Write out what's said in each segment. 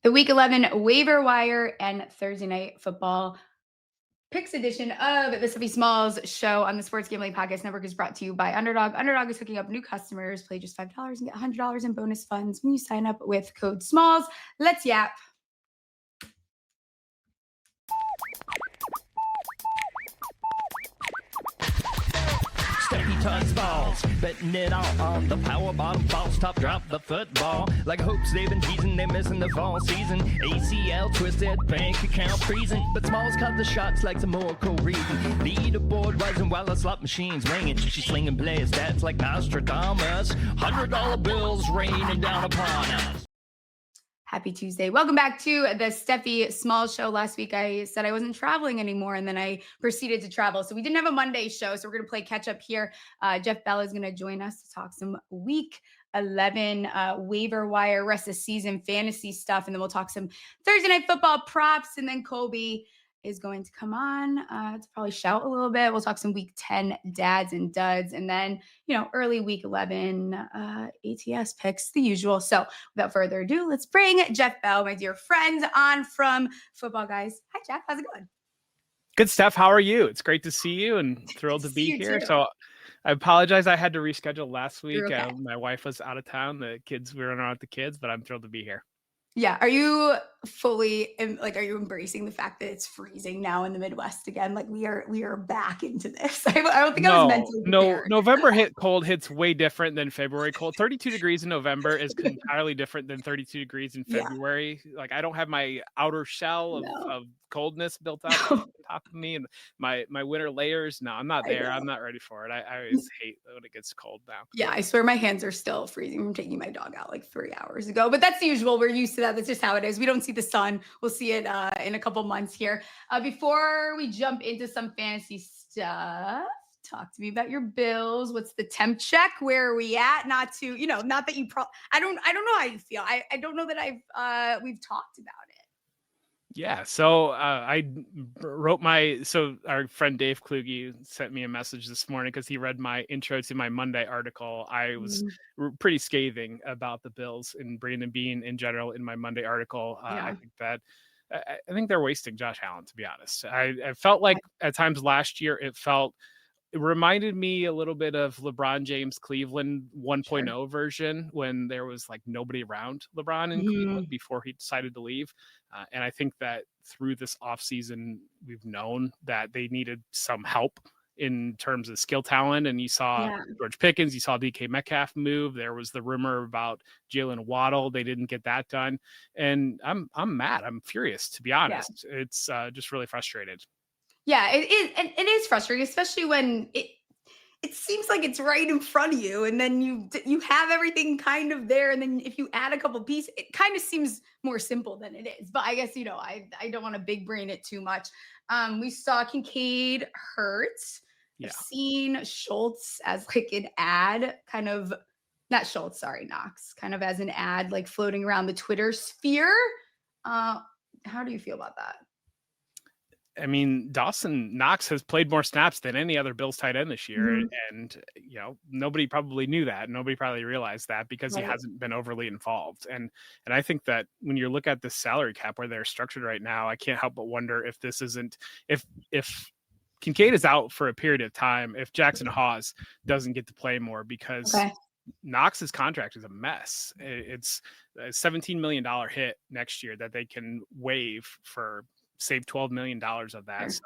The Week 11 waiver wire and Thursday night football picks edition of the Stephie Smalls Show on the Sports Gambling Podcast Network is brought to you by Underdog. Underdog is hooking up new customers. Play just $5 and get $100 in bonus funds when you sign up with code SMALLS. Let's yap. Stephie touch balls, betting it all on the power bottom falls top, drop the football. Like hopes they've been teasing, they missing the fall season. ACL twisted, bank account freezing, but Smalls caught the shots like some more cool reason. Leaderboard rising while the slot machine's ringing. She's slinging player stats like Nostradamus. $100 bills raining down upon us. Happy Tuesday. Welcome back to the Stephie Smalls Show. Last week I said I wasn't traveling anymore, and then I proceeded to travel. So we didn't have a Monday show, so we're going to play catch up here. Jeff Bell is going to join us to talk some Week 11 waiver wire, rest of season fantasy stuff, and then we'll talk some Thursday night football props, and then Colby is going to come on to probably shout a little bit. We'll talk some Week 10 dads and duds, and then, early Week 11 ATS picks, the usual. So without further ado, let's bring Jeff Bell, my dear friend, on from Football Guys. Hi, Jeff. How's it going? Good, Steph. How are you? It's great to see you and thrilled to be here. Too. So I apologize. I had to reschedule last week. Okay. My wife was out of town. We were running around with the kids, but I'm thrilled to be here. Yeah. Are you fully are you embracing the fact that it's freezing now in the Midwest again? Like we are back into this. I don't think I was mentally prepared. November cold hits way different than February cold. 32 degrees in November is entirely different than 32 degrees in February. Yeah. Like I don't have my outer shell of coldness built up on top of me and my winter layers. No, I'm not there. I'm not ready for it. I always hate when it gets cold now. Yeah, I swear my hands are still freezing from taking my dog out like 3 hours ago. But that's the usual. We're used to that. That's just how it is. We don't see the sun. We'll see it in a couple months here. Before we jump into some fantasy stuff, talk to me about your Bills. What's the temp check? Where are we at? Not that you I don't know how you feel. I don't know that we've talked about it. Yeah, so I wrote our friend Dave Kluge sent me a message this morning because he read my intro to my Monday article. I was pretty scathing about the Bills and Brandon Beane in general in my Monday article. I think they're wasting Josh Allen, to be honest. I felt like at times last year it reminded me a little bit of LeBron James Cleveland 1.0 version when there was like nobody around LeBron in Cleveland before he decided to leave. And I think that through this offseason, we've known that they needed some help in terms of skill talent. And you saw George Pickens, you saw DK Metcalf move. There was the rumor about Jalen Waddle. They didn't get that done. And I'm mad. I'm furious, to be honest. Yeah. It's just really frustrated. Yeah, it is. And it is frustrating, especially when it seems like it's right in front of you. And then you have everything kind of there. And then if you add a couple pieces, it kind of seems more simple than it is. But I guess, I don't want to big brain it too much. We saw Kincaid hurt. Yeah. I've seen Schultz as like an ad Knox kind of as an ad, like floating around the Twitter sphere. How do you feel about that? I mean, Dawson Knox has played more snaps than any other Bills tight end this year. And, nobody probably knew that. Nobody probably realized that because he hasn't been overly involved. And I think that when you look at the salary cap where they're structured right now, I can't help but wonder if this isn't, if Kincaid is out for a period of time, if Jackson Hawes doesn't get to play more because Knox's contract is a mess. It's a $17 million hit next year that they can waive for save $12 million of that. So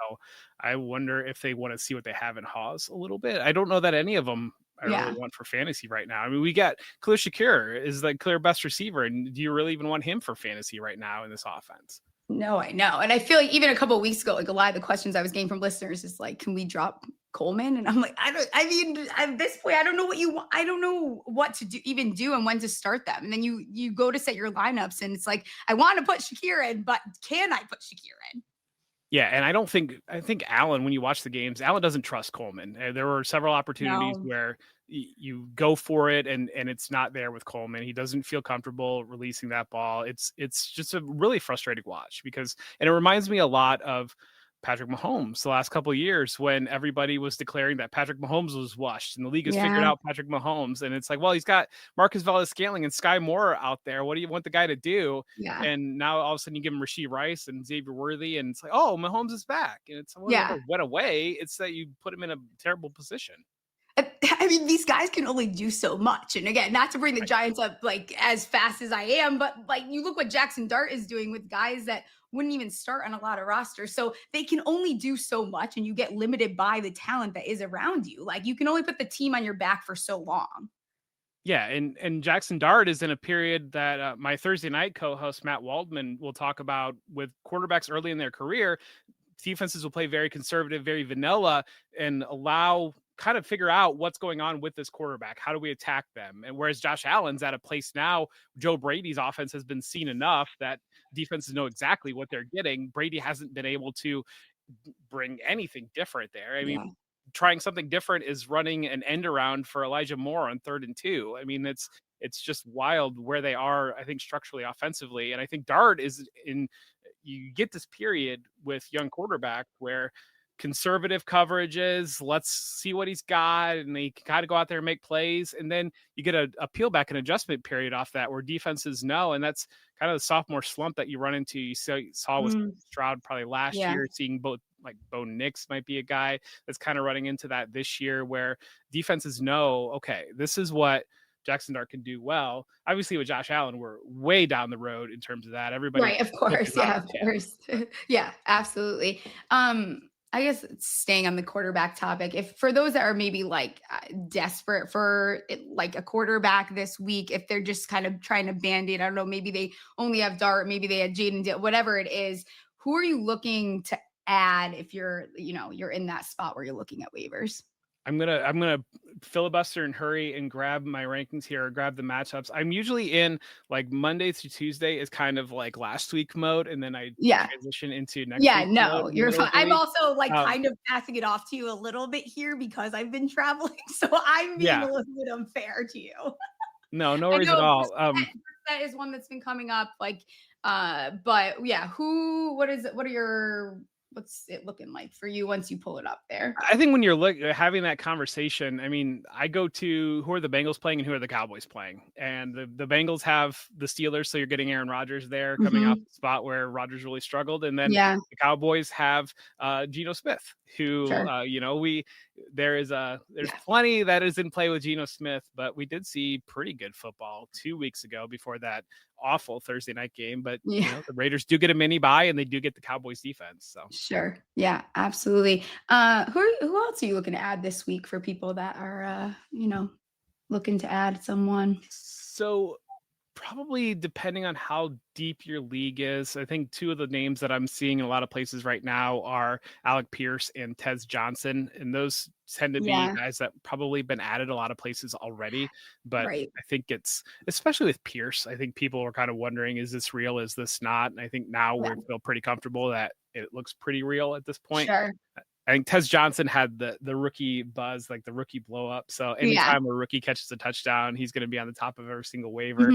I wonder if they want to see what they have in Hawes a little bit. I don't know that any of them I really want for fantasy right now. I mean, we got Khalil Shakir is the clear best receiver. And do you really even want him for fantasy right now in this offense? No, I know. And I feel like even a couple of weeks ago, like a lot of the questions I was getting from listeners is like, can we drop Coleman? And I'm like, at this point, I don't know what you want. I don't know what to do and when to start them. And then you go to set your lineups and it's like, I want to put Shakir in, but can I put Shakir in? Yeah, and I think Allen, when you watch the games, Allen doesn't trust Coleman. There were several opportunities where you go for it and it's not there with Coleman. He doesn't feel comfortable releasing that ball. It's just a really frustrating watch and it reminds me a lot of Patrick Mahomes the last couple of years when everybody was declaring that Patrick Mahomes was washed and the league has figured out Patrick Mahomes. And it's like, well, he's got Marcus Valdes-Scantling and Sky Moore out there. What do you want the guy to do? Yeah. And now all of a sudden you give him Rashee Rice and Xavier Worthy, and it's like, oh, Mahomes is back. And it's like, went away. It's that you put him in a terrible position. I mean, these guys can only do so much. And again, not to bring the Giants up like as fast as I am, but like you look what Jackson Dart is doing with guys that wouldn't even start on a lot of rosters. So they can only do so much, and you get limited by the talent that is around you. Like you can only put the team on your back for so long. Yeah, and Jackson Dart is in a period that my Thursday night co-host Matt Waldman will talk about with quarterbacks early in their career. Defenses will play very conservative, very vanilla, and kind of figure out what's going on with this quarterback. How do we attack them? And whereas Josh Allen's at a place now, Joe Brady's offense has been seen enough that defenses know exactly what they're getting. Brady hasn't been able to bring anything different there. I mean, trying something different is running an end around for Elijah Moore on 3rd and 2. I mean, it's just wild where they are, I think, structurally, offensively. And I think Dart is you get this period with young quarterback where conservative coverages, let's see what he's got, and they kind of go out there and make plays, and then you get a peel back and adjustment period off that where defenses know, and that's kind of the sophomore slump that you run into. You saw with Stroud probably last year, seeing both like Bo Nix might be a guy that's kind of running into that this year where defenses know, okay, this is what Jackson Dart can do well. Obviously with Josh Allen, we're way down the road in terms of that. Everybody, right, of course. Yeah, of course. Yeah, absolutely. I guess staying on the quarterback topic, if for those that are maybe like desperate for like a quarterback this week, if they're just kind of trying to band-aid, I don't know, maybe they only have Dart, maybe they had Jaden, whatever it is, who are you looking to add if you're in that spot where you're looking at waivers? I'm gonna filibuster and hurry and grab my rankings here, grab the matchups. I'm usually in like Monday through Tuesday is kind of like last week mode, and then I transition into next week mode. You're fine. I'm also like kind of passing it off to you a little bit here because I've been traveling, so I'm being a little bit unfair to you. No worries at all. That is one that's been coming up, like, but yeah, what's it looking like for you once you pull it up there? I think when you're having that conversation, I mean, I go to who are the Bengals playing and who are the Cowboys playing. And the Bengals have the Steelers, so you're getting Aaron Rodgers there coming off the spot where Rodgers really struggled. And then the Cowboys have Geno Smith, who there's plenty that is in play with Geno Smith, but we did see pretty good football 2 weeks ago before that awful Thursday night game. But the Raiders do get a mini bye, and they do get the Cowboys defense. So sure, yeah, absolutely. Who else are you looking to add this week for people that are looking to add someone? So probably depending on how deep your league is. I think two of the names that I'm seeing in a lot of places right now are Alec Pierce and Tez Johnson. And those tend to be guys that probably been added a lot of places already. But I think it's, especially with Pierce, I think people are kind of wondering, is this real? Is this not? And I think now we feel pretty comfortable that it looks pretty real at this point. Sure. I think Tez Johnson had the rookie buzz, like the rookie blow up. So anytime a rookie catches a touchdown, he's going to be on the top of every single waiver.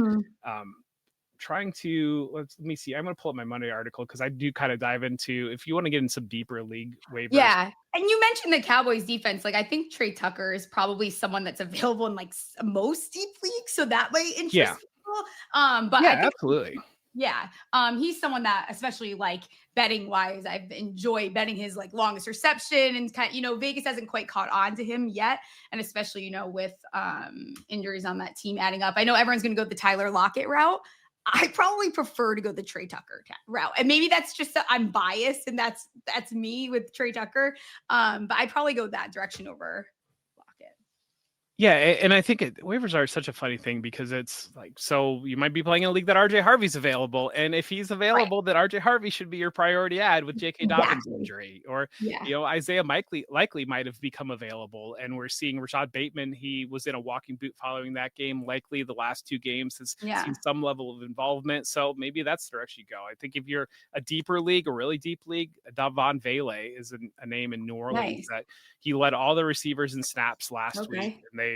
Trying to, let me see. I'm going to pull up my Monday article because I do kind of dive into, if you want to get in some deeper league waivers. Yeah. And you mentioned the Cowboys defense. Like, I think Tre Tucker is probably someone that's available in like most deep leagues. So that might interest people. But I think, absolutely. Yeah. He's someone that, especially like betting wise, I've enjoyed betting his like longest reception, and kind of, Vegas hasn't quite caught on to him yet. And especially, with injuries on that team adding up. I know everyone's going to go the Tyler Lockett route. I probably prefer to go the Tre Tucker route. And maybe that's just I'm biased, and that's me with Tre Tucker. But I'd probably go that direction over Lockett. Yeah, and I think waivers are such a funny thing because it's like, so you might be playing in a league that RJ Harvey's available, and if he's available, then RJ Harvey should be your priority ad with J.K. Dobbins' injury, or Isaiah likely might have become available, and we're seeing Rashod Bateman. He was in a walking boot following that game. Likely the last two games has seen some level of involvement, so maybe that's the direction you go. I think if you're a deeper league, a really deep league, Davon Vele is a name in New Orleans that he led all the receivers in snaps last week, and they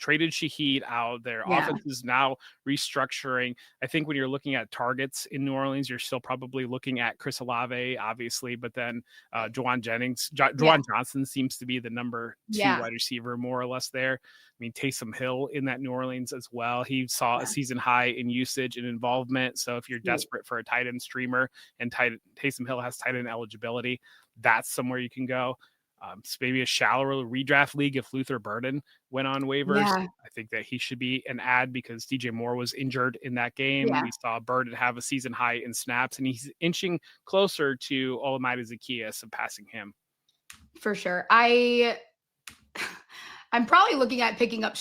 traded Shaheed out. Their offense is now restructuring. I think when you're looking at targets in New Orleans, you're still probably looking at Chris Olave, obviously, but then Juwan Johnson seems to be the number 2 wide receiver, more or less there. I mean, Taysom Hill in that New Orleans as well. He saw a season high in usage and involvement. So if you're desperate for a tight end streamer and Taysom Hill has tight end eligibility, that's somewhere you can go. So maybe a shallower redraft league if Luther Burden went on waivers. I think that he should be an ad because DJ Moore was injured in that game. We saw Burden have a season high in snaps, and he's inching closer to Olamide Zaccheaus of passing him. For sure. I'm probably looking at picking up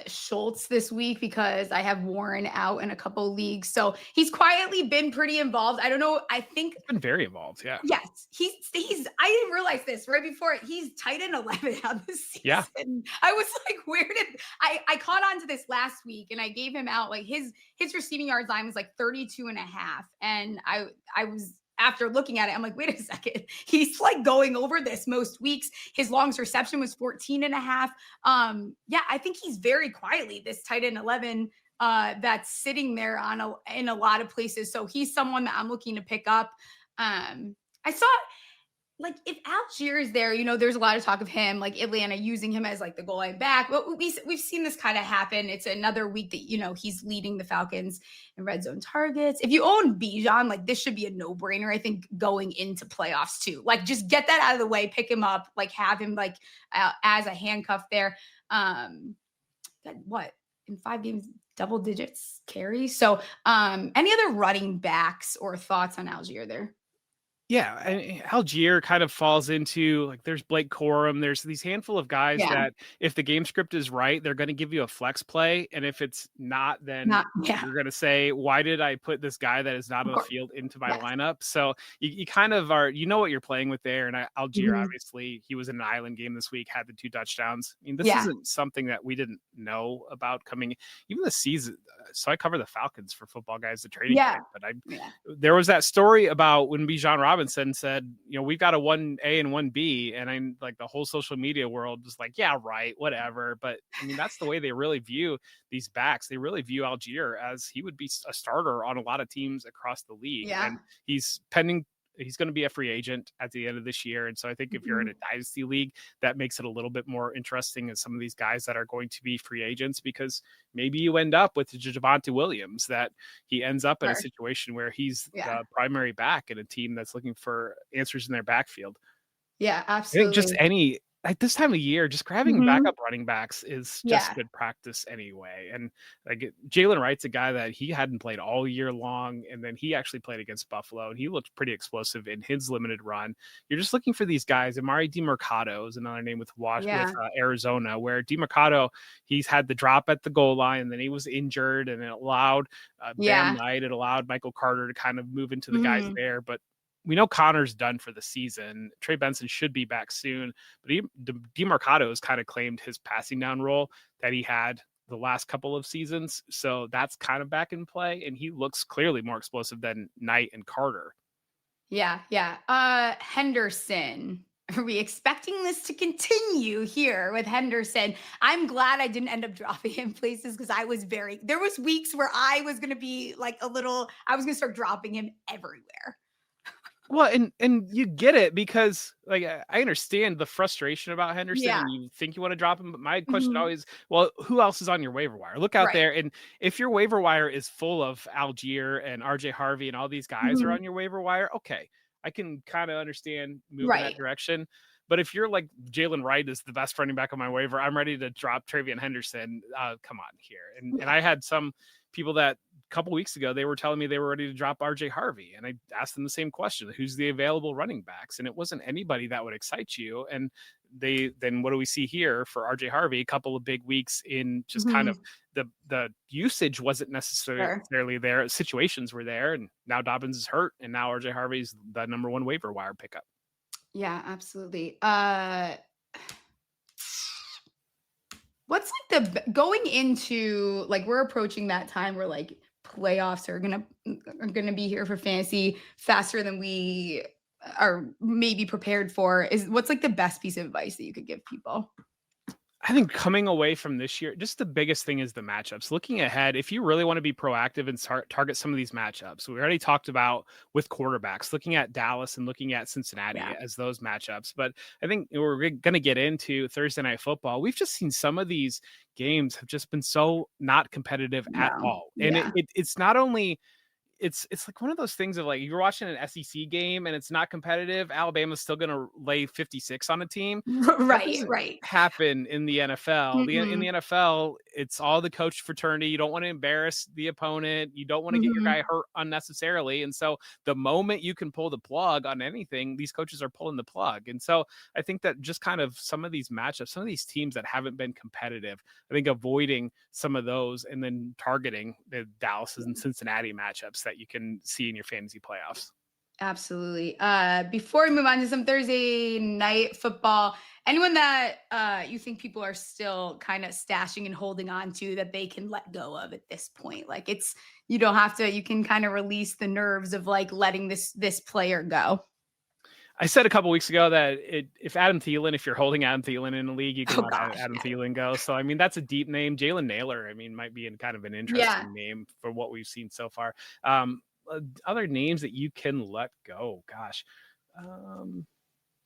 Schultz this week because I have Warren out in a couple leagues. So he's quietly been pretty involved. I don't know. I think he's been very involved. Yeah. Yes. He's I didn't realize this right before he's tight end 11 on this season. Yeah. I was like, where did I caught on to this last week and I gave him out like his receiving yards line was like 32.5. And I was, after looking at it, I'm like, wait a second. He's like going over this most weeks. His longest reception was 14.5. I think he's very quietly this tight end 11 that's sitting there in a lot of places. So he's someone that I'm looking to pick up. I saw like if Allgeier is there, there's a lot of talk of him, like Atlanta using him as like the goal line back. But we've seen this kind of happen. It's another week that, he's leading the Falcons in red zone targets. If you own Bijan, like this should be a no-brainer, I think, going into playoffs too. Like just get that out of the way, pick him up, like have him like as a handcuff there. In 5 games, double digits carries. So any other running backs or thoughts on Allgeier there? Yeah, and Allgeier kind of falls into like there's Blake Corum. There's these handful of guys that if the game script is right, they're going to give you a flex play. And if it's not, then you're going to say, why did I put this guy that is not on the field into my lineup? So you kind of are, what you're playing with there. And Allgeier, obviously, he was in an island game this week, had the 2 touchdowns. I mean, this isn't something that we didn't know about coming even this season. So I cover the Falcons for Football Guys, the trading camp, but there was that story about when Bijan Robinson said, we've got a 1A and 1B. And I'm like, the whole social media world was like, yeah, right, whatever. But I mean, that's the way they really view these backs. They really view Allgeier as he would be a starter on a lot of teams across the league. And he's pending. He's going to be a free agent at the end of this year. And so I think if you're in a dynasty league, that makes it a little bit more interesting as some of these guys that are going to be free agents, because maybe you end up with Javonte Williams, that he ends up in a situation where he's the primary back in a team that's looking for answers in their backfield. Yeah, absolutely. I think just at this time of year, just grabbing backup running backs is just good practice anyway. And like Jalen Wright's a guy that he hadn't played all year long. And then he actually played against Buffalo and he looked pretty explosive in his limited run. You're just looking for these guys. Emari Demercado is another name with Arizona, where Demercado, he's had the drop at the goal line and then he was injured, and it allowed Bam Knight, it allowed Michael Carter to kind of move into the guys there. But we know Connor's done for the season. Trey Benson should be back soon, but Demercado has kind of claimed his passing down role that he had the last couple of seasons. So that's kind of back in play, and he looks clearly more explosive than Knight and Carter. Yeah. Henderson. Are we expecting this to continue here with Henderson? I'm glad I didn't end up dropping him places because there was weeks where I was going to be like I was going to start dropping him everywhere. Well, and you get it because like I understand the frustration about Henderson. And you think you want to drop him, but my question always, well, who else is on your waiver wire? Look out there, and if your waiver wire is full of Allgeier and RJ Harvey and all these guys are on your waiver wire, okay, I can kind of understand moving that direction. But if you're like Jalen Wright is the best running back on my waiver, I'm ready to drop TreVeyon Henderson. Come on here, and I had some people that a couple weeks ago, they were telling me they were ready to drop RJ Harvey. And I asked them the same question, who's the available running backs? And it wasn't anybody that would excite you. And then what do we see here for RJ Harvey? A couple of big weeks in just kind of the usage wasn't necessarily there. Situations were there. And now Dobbins is hurt. And now RJ Harvey's the number 1 waiver wire pickup. Yeah, absolutely. What's like going into like we're approaching that time where like playoffs are gonna be here for fantasy faster than we are maybe prepared for. What's like the best piece of advice that you could give people? I think coming away from this year, just the biggest thing is the matchups. Looking ahead, if you really want to be proactive and target some of these matchups, we already talked about with quarterbacks, looking at Dallas and looking at Cincinnati as those matchups. But I think we're going to get into Thursday Night Football. We've just seen some of these games have just been so not competitive at all. And it's not only... It's like one of those things of like, you're watching an SEC game and it's not competitive. Alabama's still going to lay 56 on a team. Right. Happen in the NFL. In the NFL, it's all the coach fraternity. You don't want to embarrass the opponent. You don't want to get your guy hurt unnecessarily. And so the moment you can pull the plug on anything, these coaches are pulling the plug. And so I think that just kind of some of these matchups, some of these teams that haven't been competitive, I think avoiding some of those and then targeting the Dallas and Cincinnati matchups that you can see in your fantasy playoffs. Absolutely. Before we move on to some Thursday night football, anyone that you think people are still kind of stashing and holding on to that they can let go of at this point? Like you don't have to, you can kind of release the nerves of like letting this player go. I said a couple weeks ago that if you're holding Adam Thielen in the league, you can let Adam Thielen go. So, I mean, that's a deep name. Jalen Naylor, I mean, might be in kind of an interesting name for what we've seen so far. Other names that you can let go. Gosh.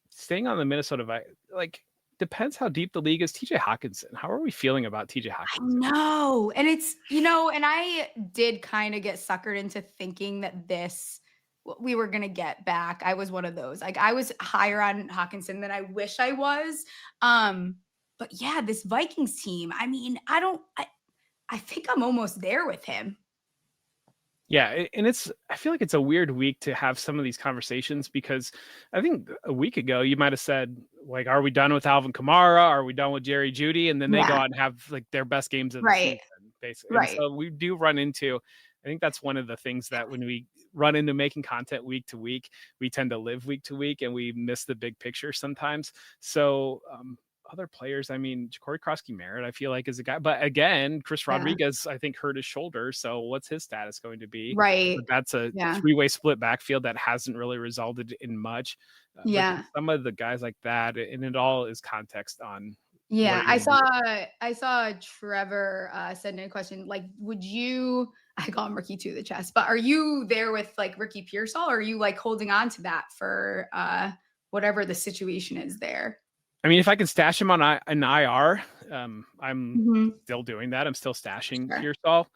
Staying on the Minnesota, depends how deep the league is. TJ Hawkinson. How are we feeling about TJ Hawkinson? No. And it's, and I did kind of get suckered into thinking that we were going to get back. I was one of those. Like I was higher on Hawkinson than I wish I was. But yeah, this Vikings team, I mean, I think I'm almost there with him. Yeah. And I feel like it's a weird week to have some of these conversations because I think a week ago you might've said like, are we done with Alvin Kamara? Are we done with Jerry Jeudy? And then they go out and have like their best games of the season, basically. Right. And so we do run into, I think that's one of the things that when we run into making content week to week, we tend to live week to week and we miss the big picture sometimes. So other players, I mean, Ja'Cory Krosky-Merritt, I feel like is a guy, but again, Chris Rodriguez, I think hurt his shoulder. So what's his status going to be? Right. But that's a three-way split backfield that hasn't really resulted in much. Some of the guys like that, and it all is context on. Yeah. I saw Trevor send in a question. Like, I call him Ricky to the chest, but are you there with like Ricky Pearsall or are you like holding on to that for whatever the situation is there? I mean, if I can stash him on an IR, I'm still doing that. I'm still stashing Pearsall.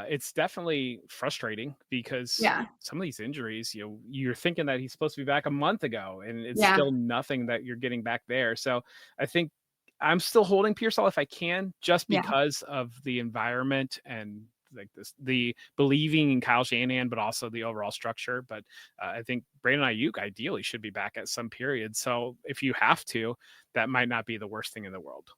It's definitely frustrating because some of these injuries, you're thinking that he's supposed to be back a month ago and it's still nothing that you're getting back there. So I think I'm still holding Pearsall if I can, just because of the environment and like the believing in Kyle Shanahan, but also the overall structure. But I think Brandon Ayuk ideally should be back at some period. So if you have to, that might not be the worst thing in the world.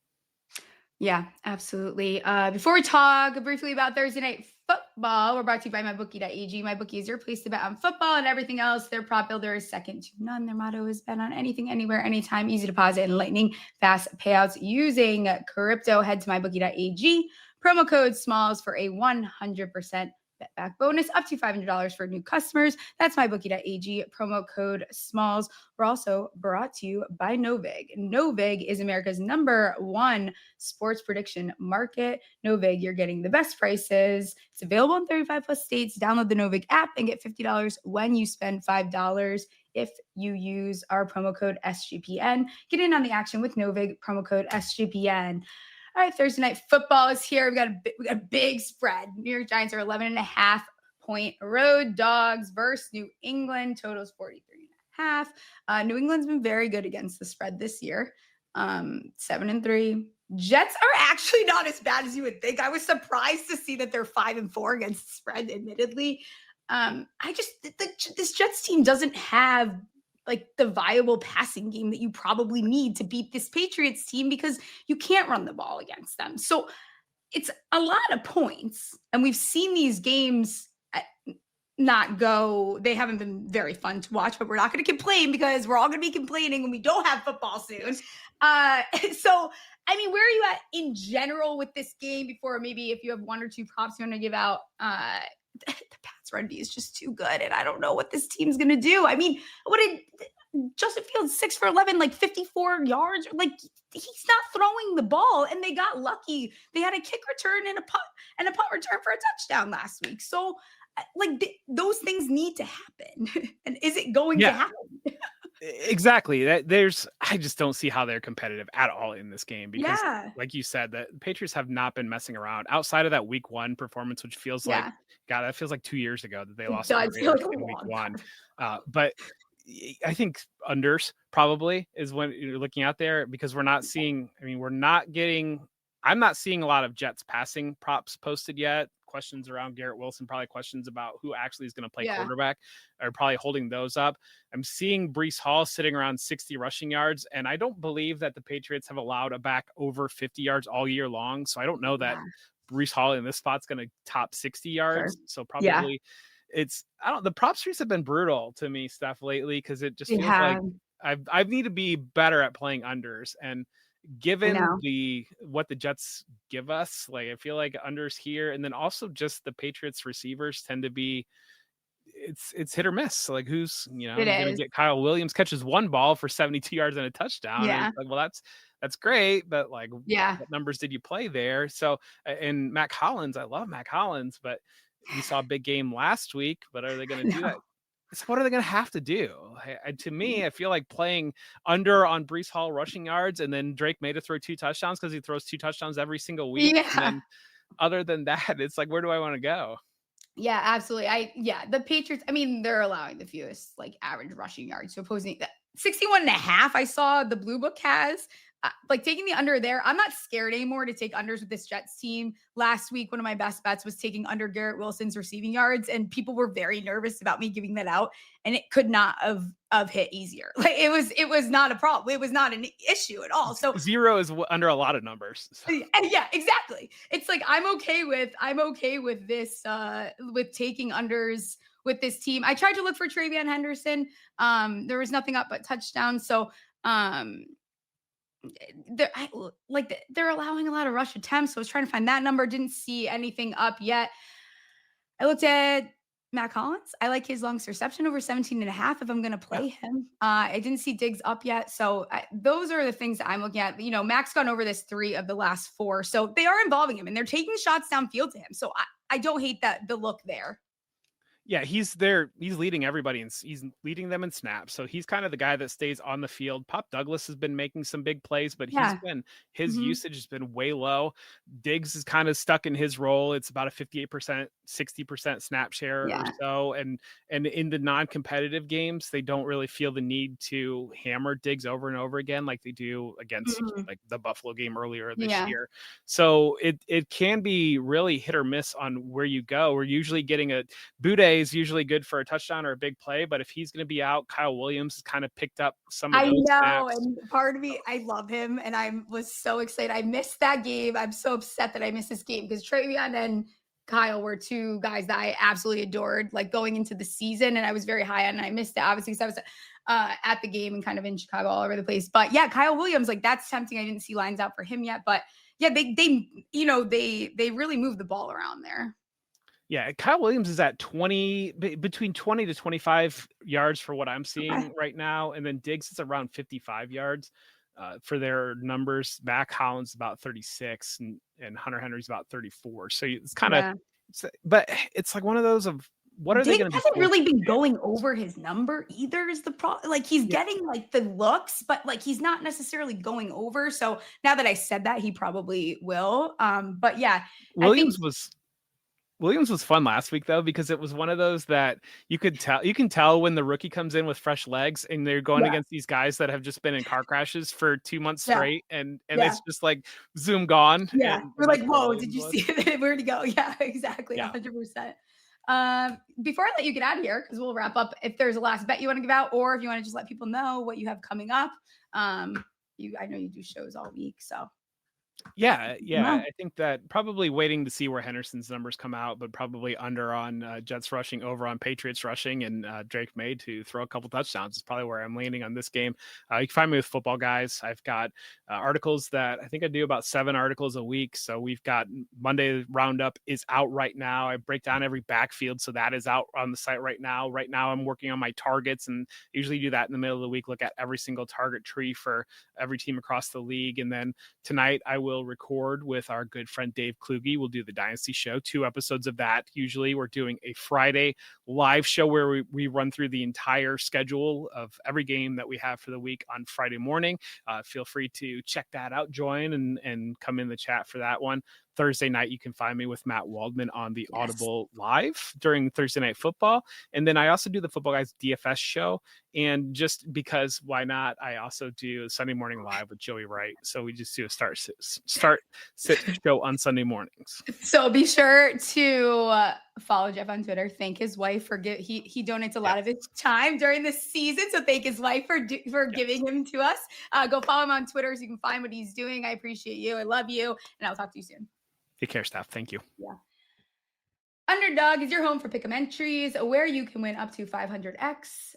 Yeah, absolutely. Before we talk briefly about Thursday Night Football, we're brought to you by MyBookie.ag. MyBookie is your place to bet on football and everything else. Their prop builder is second to none. Their motto is bet on anything, anywhere, anytime. Easy deposit and lightning fast payouts using crypto. Head to MyBookie.ag. Promo code SMALLS for a 100% bet back bonus up to $500 for new customers. That's MyBookie.ag. Promo code SMALLS. We're also brought to you by Novig. Novig is America's #1 sports prediction market. Novig, you're getting the best prices. It's available in 35 plus states. Download the Novig app and get $50 when you spend $5 if you use our promo code SGPN. Get in on the action with Novig, promo code SGPN. All right, Thursday Night Football is here. We got a big spread. New York Giants are 11.5 point road dogs versus New England. Totals 43.5. New England's been very good against the spread this year. 7-3. Jets are actually not as bad as you would think. I was surprised to see that they're 5-4 against the spread, admittedly. This Jets team doesn't have like the viable passing game that you probably need to beat this Patriots team because you can't run the ball against them. So it's a lot of points. And we've seen these games they haven't been very fun to watch, but we're not going to complain because we're all going to be complaining when we don't have football soon. So, I mean, where are you at in general with this game before maybe if you have one or two props you want to give out? The Pats run D is just too good. And I don't know what this team's going to do. I mean, Justin Fields 6 for 11, like 54 yards. Like he's not throwing the ball, and they got lucky. They had a kick return and a punt return for a touchdown last week. So like those things need to happen. And is it going to happen? Exactly. I just don't see how they're competitive at all in this game because, like you said, the Patriots have not been messing around outside of that week 1 performance, which feels like, God, that feels like 2 years ago that they lost to the Raiders in week 1. But I think unders probably is when you're looking out there because we're not seeing. I mean, I'm not seeing a lot of Jets passing props posted yet. Questions around Garrett Wilson, probably questions about who actually is going to play quarterback are probably holding those up. I'm seeing Breece Hall sitting around 60 rushing yards, and I don't believe that the Patriots have allowed a back over 50 yards all year long. So I don't know that Breece Hall in this spot's going to top 60 yards. Sure. So probably the prop streets have been brutal to me, Steph, lately because it just feels like I need to be better at playing unders. And given what the Jets give us, like I feel like unders here, and then also just the Patriots receivers tend to be it's hit or miss. Like who's gonna get Kyle Williams catches one ball for 72 yards and a touchdown. Yeah. And like, well, that's great, but like what numbers did you play there? So and Mack Hollins, I love Mack Hollins, but we saw a big game last week. But are they gonna do that? So what are they going to have to do? To me, I feel like playing under on Breece Hall rushing yards and then Drake Maye to throw 2 touchdowns because he throws 2 touchdowns every single week. Yeah. And then other than that, it's like, where do I want to go? Yeah, absolutely. The Patriots, I mean, they're allowing the fewest like average rushing yards. So opposing 61.5, I saw the Blue Book has. Like taking the under there, I'm not scared anymore to take unders with this Jets team. Last week, one of my best bets was taking under Garrett Wilson's receiving yards, and people were very nervous about me giving that out, and it could not have hit easier. Like it was not a problem. It was not an issue at all. So 0 is under a lot of numbers. So. Yeah, exactly. It's like I'm okay with this with taking unders with this team. I tried to look for Darrell Henderson. There was nothing up but touchdowns. So they're allowing a lot of rush attempts. So I was trying to find that number. Didn't see anything up yet. I looked at Mack Hollins. I like his longest reception over 17.5 if I'm going to play him. I didn't see Diggs up yet. So those are the things that I'm looking at. Mack's gone over this 3 of the last 4. So they are involving him and they're taking shots downfield to him. So I don't hate the look there. Yeah, he's there. He's leading everybody and he's leading them in snaps. So he's kind of the guy that stays on the field. Pop Douglas has been making some big plays, but his usage has been way low. Diggs is kind of stuck in his role. It's about a 58%, 60% snap share or so. And in the non-competitive games, they don't really feel the need to hammer Diggs over and over again like they do against like the Buffalo game earlier this year. So it can be really hit or miss on where you go. We're usually getting Boutte is usually good for a touchdown or a big play, but if he's going to be out, Kyle Williams has kind of picked up some of those snaps. And part of me, I love him, and I was so excited. I missed that game. I'm so upset that I missed this game because Trevion and Kyle were 2 guys that I absolutely adored, like going into the season, and I was very high on, and I missed it obviously because I was at the game and kind of in Chicago all over the place. But yeah, Kyle Williams, like that's tempting. I didn't see lines out for him yet, but yeah, they really moved the ball around there. Yeah, Kyle Williams is at between 20 to 25 yards for what I'm seeing right now. And then Diggs is around 55 yards for their numbers. Mack Hollins about 36 and Hunter Henry's about 34. So it's kind of, but it's like one of those of what are they going to be? Hasn't really been going over his number either is the problem. Like he's getting like the looks, but like he's not necessarily going over. So now that I said that, he probably will. But yeah, Williams was fun last week though, because it was one of those that you can tell when the rookie comes in with fresh legs and they're going against these guys that have just been in car crashes for 2 months straight. And it's just like zoom gone. Yeah. We're like, whoa, did you see it? Where'd he go? Yeah, exactly. 100%. Before I let you get out of here, because we'll wrap up, if there's a last bet you want to give out, or if you want to just let people know what you have coming up. I know you do shows all week, so. Yeah. Wow. I think that probably waiting to see where Henderson's numbers come out, but probably under on Jets rushing, over on Patriots rushing, and Drake Maye to throw a couple touchdowns is probably where I'm leaning on this game. You can find me with Football Guys. I've got articles that I think I do about 7 articles a week. So we've got Monday Roundup is out right now. I break down every backfield, so that is out on the site right now. Right now, I'm working on my targets, and usually do that in the middle of the week. Look at every single target tree for every team across the league, and then tonight I will record with our good friend Dave Kluge. We'll do the Dynasty Show, 2 episodes of that. Usually we're doing a Friday live show where we run through the entire schedule of every game that we have for the week on Friday morning. Feel free to check that out, join and come in the chat for that one. Thursday night, you can find me with Matt Waldman on the Audible Live during Thursday Night Football. And then I also do the Football Guys DFS show. And just because, why not? I also do Sunday Morning Live with Joey Wright. So we just do a start sit show on Sunday mornings. So be sure to follow Jeff on Twitter. Thank his wife for he donates a lot of his time during the season. So thank his wife for giving him to us. Go follow him on Twitter so you can find what he's doing. I appreciate you. I love you. And I'll talk to you soon. Take care, Steph. Thank you. Yeah. Underdog is your home for pick'em entries where you can win up to 500x.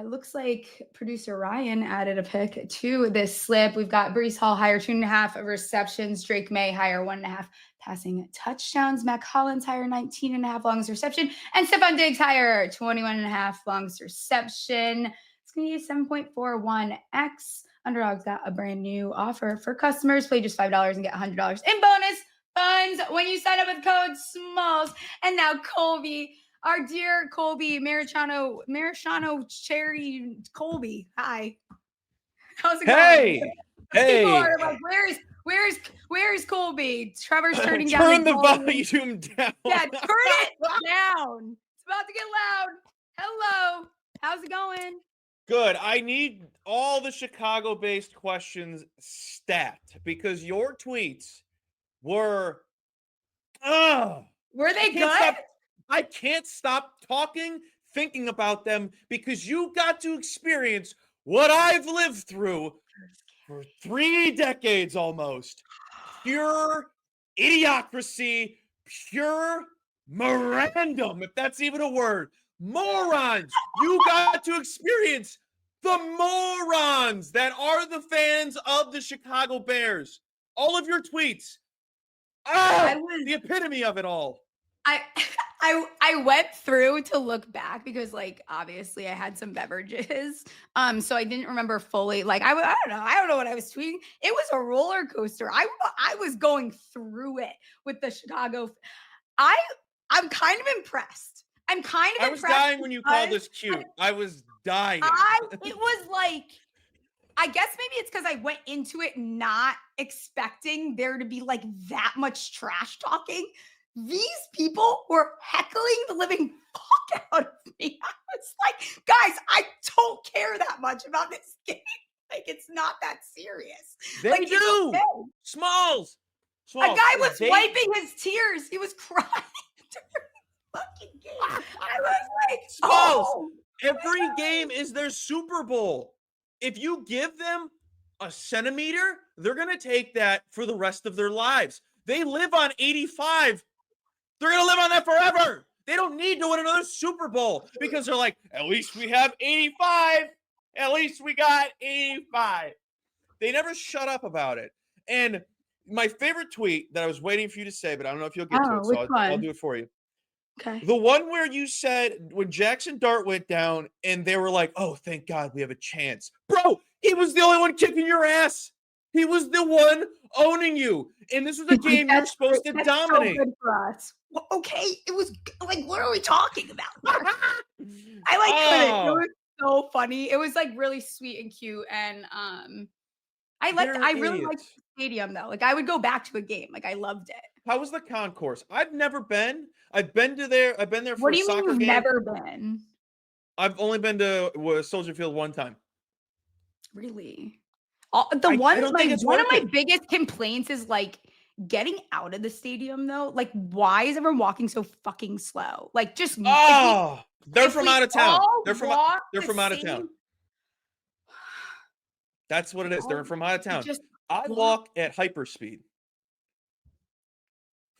Looks like producer Ryan added a pick to this slip. We've got Breece Hall higher 2.5 receptions, Drake Maye higher 1.5 passing touchdowns, Mack Hollins higher 19.5 longest reception, and Stefon Diggs higher 21.5 longest reception. It's going to be 7.41x. Underdog's got a brand new offer for customers. Play just $5 and get $100 in bonus funds when you sign up with code SMALLS. And now Colby, our dear Colby Marichano Cherry Colby. Hi. How's it going? Hey. People are like, where's Colby? Trevor's turning down. Turn the volume down. Yeah, turn it down. It's about to get loud. Hello. How's it going? Good. I need all the Chicago-based questions stat because your tweets were they good? I can't stop thinking about them because you got to experience what I've lived through for 3 decades almost. Pure idiocracy, pure morandum, if that's even a word. Morons. You got to experience the morons that are the fans of the Chicago Bears. All of your tweets. The epitome of it all. I went through to look back because, like, obviously I had some beverages, so I didn't remember fully. Like, I don't know what I was tweeting. It was a roller coaster. I was going through it with the Chicago. I'm kind of impressed. I was dying when you called this cute. I was dying. It was like, I guess maybe it's because I went into it not expecting there to be like that much trash talking. These people were heckling the living fuck out of me. I was like, guys, I don't care that much about this game. Like, it's not that serious. They like, do. Okay. Smalls. A guy was wiping his tears. He was crying during the fucking game. I was like, Smalls. Every game is their Super Bowl. If you give them a centimeter, they're going to take that for the rest of their lives. They live on 85. They're going to live on that forever. They don't need to win another Super Bowl because they're like, at least we have 85. At least we got 85. They never shut up about it. And my favorite tweet that I was waiting for you to say, but I don't know if you'll get to it, so I'll do it for you. Okay. The one where you said when Jackson Dart went down and they were like, oh, thank God we have a chance. Bro, he was the only one kicking your ass. He was the one owning you. And this was a game you're supposed to dominate. So good for us. Well, okay. It was like, what are we talking about? I like it. It was so funny. It was like really sweet and cute. And I really liked the stadium though. Like I would go back to a game. Like I loved it. How was the concourse? I've never been. I've been there for a soccer game. What do you mean you've never been? I've only been to Soldier Field one time. Really? One of my biggest complaints is like getting out of the stadium though. Like, why is everyone walking so fucking slow? Like, just they're from out of town. They're from out of town. That's what it is. They're from out of town. I walk at hyperspeed.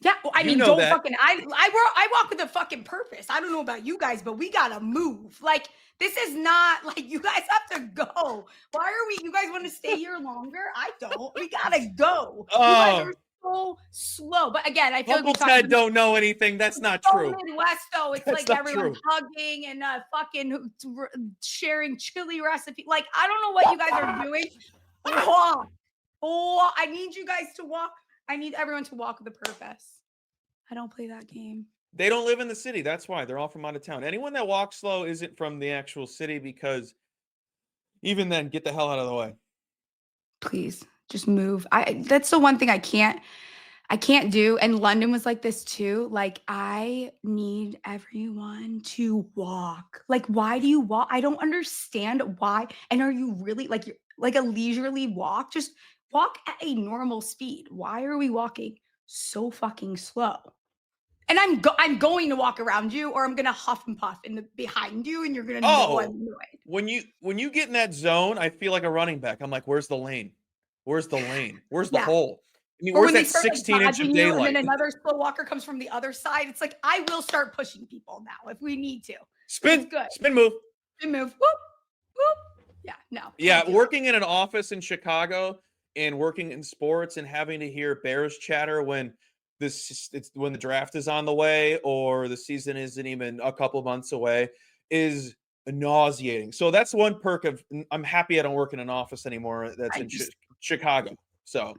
Yeah, well, I mean, know don't that. fucking. I walk with a fucking purpose. I don't know about you guys, but we gotta move. Like, this is not like you guys have to go. Why are we? You guys want to stay here longer? I don't. We gotta go. You guys are so slow. But again, I feel Uncle like Ted don't know anything. That's not true. Midwest though, it's That's like not everyone true. hugging and fucking sharing chili recipe. Like, I don't know what you guys are doing. Walk. Oh, I need you guys to walk. I need everyone to walk with a purpose. I don't play that game. They don't live in the city. That's why. They're all from out of town. Anyone that walks slow isn't from the actual city, because even then, get the hell out of the way. Please just move. That's the one thing I can't do. And London was like this too. Like, I need everyone to walk. Like, why do you walk? I don't understand why. And are you really like a leisurely walk? Just walk at a normal speed. Why are we walking so fucking slow? And I'm going to walk around you, or I'm gonna huff and puff behind you, and you're gonna know I'm annoyed. When you get in that zone, I feel like a running back. I'm like, where's the lane? Where's the lane? Where's the hole? I mean, where's that 16-inch of daylight? And then another slow walker comes from the other side. It's like, I will start pushing people now if we need to. Spin move. Spin move. Whoop, whoop. Yeah, no. Yeah, working in an office in Chicago and working in sports and having to hear Bears chatter when the draft is on the way or the season isn't even a couple months away is nauseating. So that's one perk of, I'm happy I don't work in an office anymore that's in Chicago. So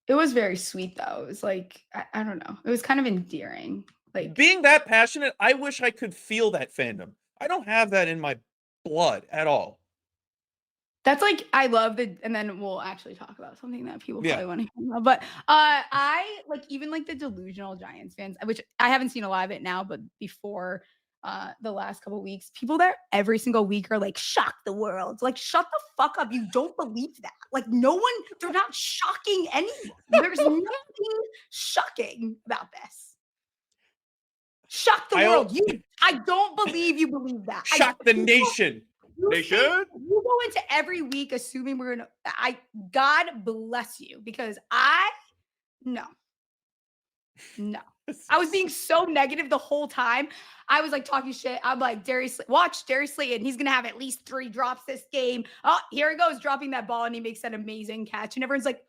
it was very sweet though. It was like, I don't know. It was kind of endearing. Like, being that passionate, I wish I could feel that fandom. I don't have that in my blood at all. That's like, I love and then we'll actually talk about something that people probably want to hear about. But I like, even like the delusional Giants fans, which I haven't seen a lot of it now, but before the last couple of weeks, people that every single week are like, shock the world. Like, shut the fuck up. You don't believe that. Like, they're not shocking anyone. There's nothing shocking about this. Shock the world. I don't believe you believe that. Shock the nation. You go into every week assuming we're gonna. God bless you, because no. I was being so negative the whole time. I was like talking shit. I'm like, watch Darius Slayton. He's gonna have at least 3 drops this game. Oh, here he goes dropping that ball, and he makes that amazing catch. And everyone's like,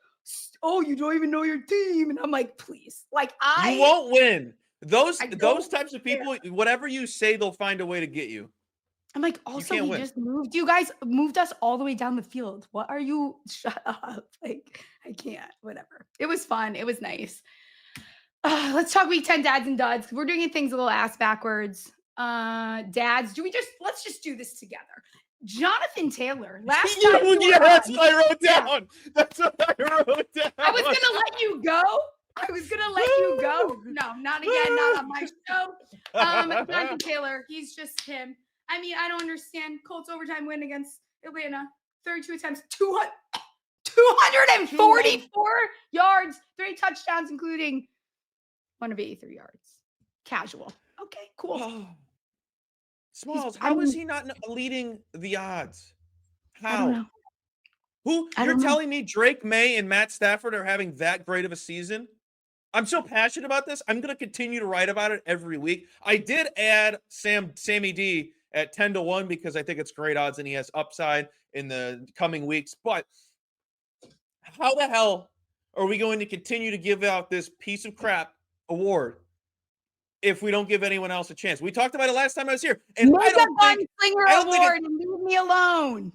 "Oh, you don't even know your team." And I'm like, "Please, like you won't win." Those types of people, whatever you say, they'll find a way to get you. I'm like, also, he just moved. You guys moved us all the way down the field. What are you? Shut up. Like, I can't. Whatever. It was fun. It was nice. Let's talk week 10 dads and duds. We're doing things a little ass backwards. Dads, let's just do this together. Jonathan Taylor. Last time. Yeah, that's what I wrote down. Yeah. That's what I wrote down. I was going to let you go. No, not again. Not on my show. Jonathan Taylor. He's just him. I mean, I don't understand. Colts overtime win against Atlanta. 32 attempts, 244 yards, 3 touchdowns, including one of 83 yards. Casual. Okay, cool. Oh. Smalls, how is he not leading the odds? How? You're telling me Drake Maye and Matt Stafford are having that great of a season? I'm so passionate about this. I'm going to continue to write about it every week. I did add Sammy D at 10-1 because I think it's great odds and he has upside in the coming weeks. But how the hell are we going to continue to give out this piece of crap award if we don't give anyone else a chance? We talked about it last time I was here. And award and leave me alone.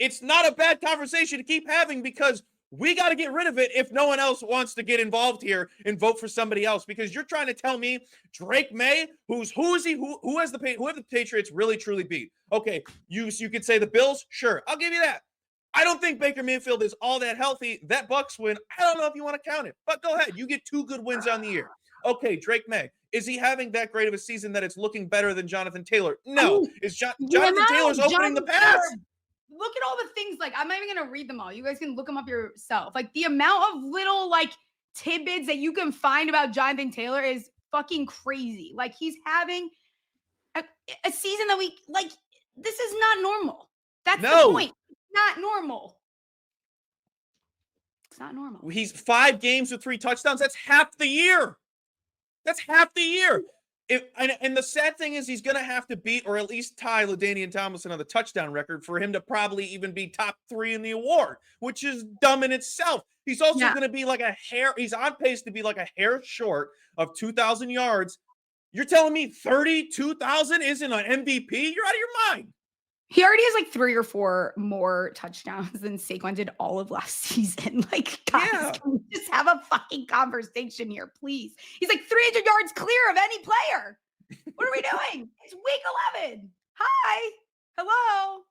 It's not a bad conversation to keep having because we got to get rid of it if no one else wants to get involved here and vote for somebody else. Because you're trying to tell me Drake Maye, who have the Patriots really truly beat? Okay, you could say the Bills, sure, I'll give you that. I don't think Baker Mayfield is all that healthy. That Bucs win, I don't know if you want to count it, but go ahead. You get 2 good wins on the year. Okay, Drake Maye, is he having that great of a season that it's looking better than Jonathan Taylor? No. Is Jonathan Taylor's opening the pass? Look at all the things, like, I'm not even going to read them all. You guys can look them up yourself. Like, the amount of little, like, tidbits that you can find about Jonathan Taylor is fucking crazy. Like, he's having a season that this is not normal. That's the point. It's not normal. not normal. He's 5 games with 3 touchdowns. That's half the year. That's half the year. And the sad thing is he's going to have to beat or at least tie LaDainian Tomlinson on the touchdown record for him to probably even be top 3 in the award, which is dumb in itself. He's also going to be like he's on pace to be like a hair short of 2,000 yards. You're telling me 32,000 isn't an MVP? You're out of your mind. He already has like 3 or 4 more touchdowns than Saquon did all of last season. Like, guys, can we just have a fucking conversation here, please? He's like 300 yards clear of any player. What are we doing? It's week 11. Hi. Hello.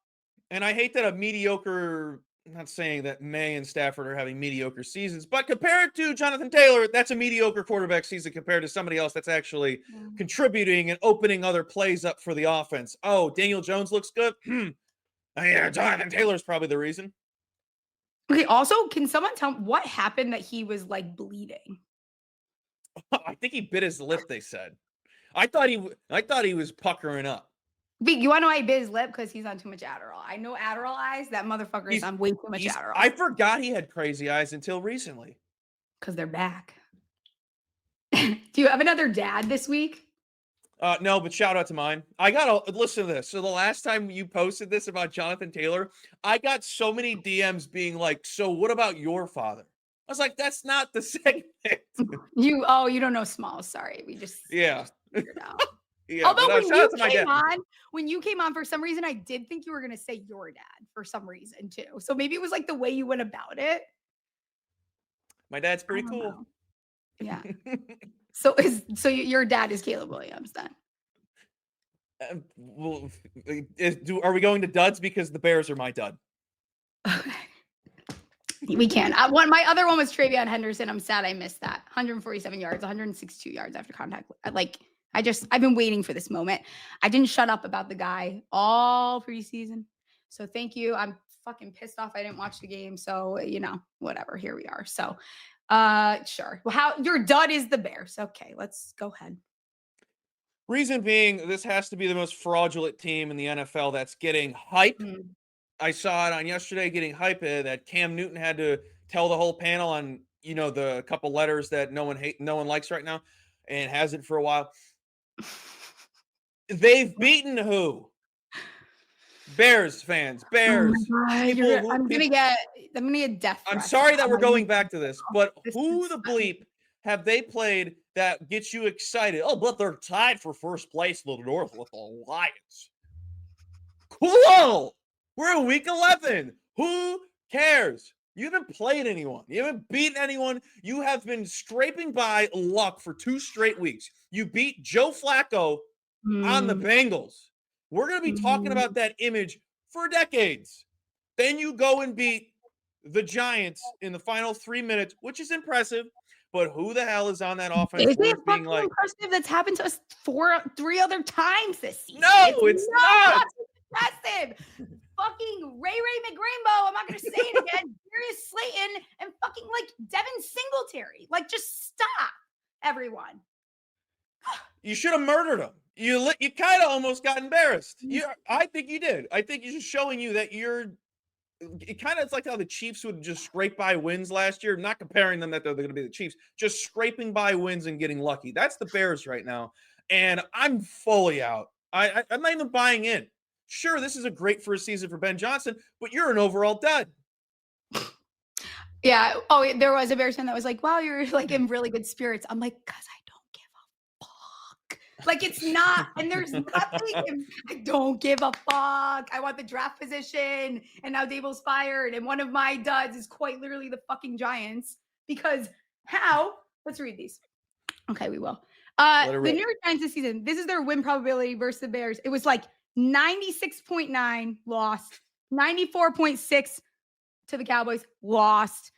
And I hate that a mediocre, I'm not saying that Maye and Stafford are having mediocre seasons, but compared to Jonathan Taylor, that's a mediocre quarterback season compared to somebody else that's actually contributing and opening other plays up for the offense. Oh, Daniel Jones looks good. Yeah, Jonathan Taylor's probably the reason. Okay, also, can someone tell me what happened that he was like bleeding? I think he bit his lip, they said. I thought he was puckering up. You want to know why he bit his lip? Because he's on too much Adderall. I know Adderall eyes. That motherfucker is on way too much Adderall. I forgot he had crazy eyes until recently. Because they're back. Do you have another dad this week? No, but shout out to mine. I got to listen to this. So the last time you posted this about Jonathan Taylor, I got so many DMs being like, so what about your father? I was like, that's not the segment. You don't know Smalls. Sorry. We just figured it out. Yeah, although when you came on, for some reason, I did think you were going to say your dad for some reason too. So maybe it was like the way you went about it. My dad's pretty cool. Know. Yeah. So your dad is Caleb Williams then? Are we going to duds because the Bears are my dud? Okay. We can. My other one was Darrell Henderson. I'm sad I missed that. 147 yards, 162 yards after contact. I've been waiting for this moment. I didn't shut up about the guy all preseason. So thank you. I'm fucking pissed off I didn't watch the game. So, whatever. Here we are. So, sure. Well, your dud is the Bears. Okay, let's go ahead. Reason being, this has to be the most fraudulent team in the NFL that's getting hype. I saw it on yesterday getting hype that Cam Newton had to tell the whole panel on, the couple letters that no one likes right now and hasn't for a while. They've beaten who? Bears fans. Bears. Oh my God, I'm gonna get death. I'm sorry that we're going back to this, but who the bleep have they played that gets you excited? Oh, but they're tied for first place in the North with the Lions. Cool. We're in week 11. Who cares? You haven't played anyone. You haven't beaten anyone. You have been scraping by luck for 2 straight weeks. You beat Joe Flacco on the Bengals. We're going to be talking about that image for decades. Then you go and beat the Giants in the final 3 minutes, which is impressive. But who the hell is on that offense? Is it fucking impressive? That's happened to us 3 other times this season. No, it's not. Impressive. Fucking Ray McRainbow. I'm not going to say it again. Darius Slayton and fucking Devin Singletary. Just stop, everyone. You should have murdered him. You kind of almost got embarrassed. I think you did. I think it's just showing you that it kind of it's like how the Chiefs would just scrape by wins last year. Not comparing them that they're going to be the Chiefs, just scraping by wins and getting lucky. That's the Bears right now. And I'm fully out. I'm not even buying in. Sure, this is a great first season for Ben Johnson, but you're an overall dud. Yeah. Oh, there was a Bears fan that was like, wow, you're in really good spirits. I'm like, because I don't give a fuck. It's not, and there's nothing. I don't give a fuck. I want the draft position, and now Dable's fired, and one of my duds is quite literally the fucking Giants. Because how? Let's read these. Okay, we will. The New York Giants this season, this is their win probability versus the Bears. It was 96.9 lost, 94.6 to the Cowboys lost,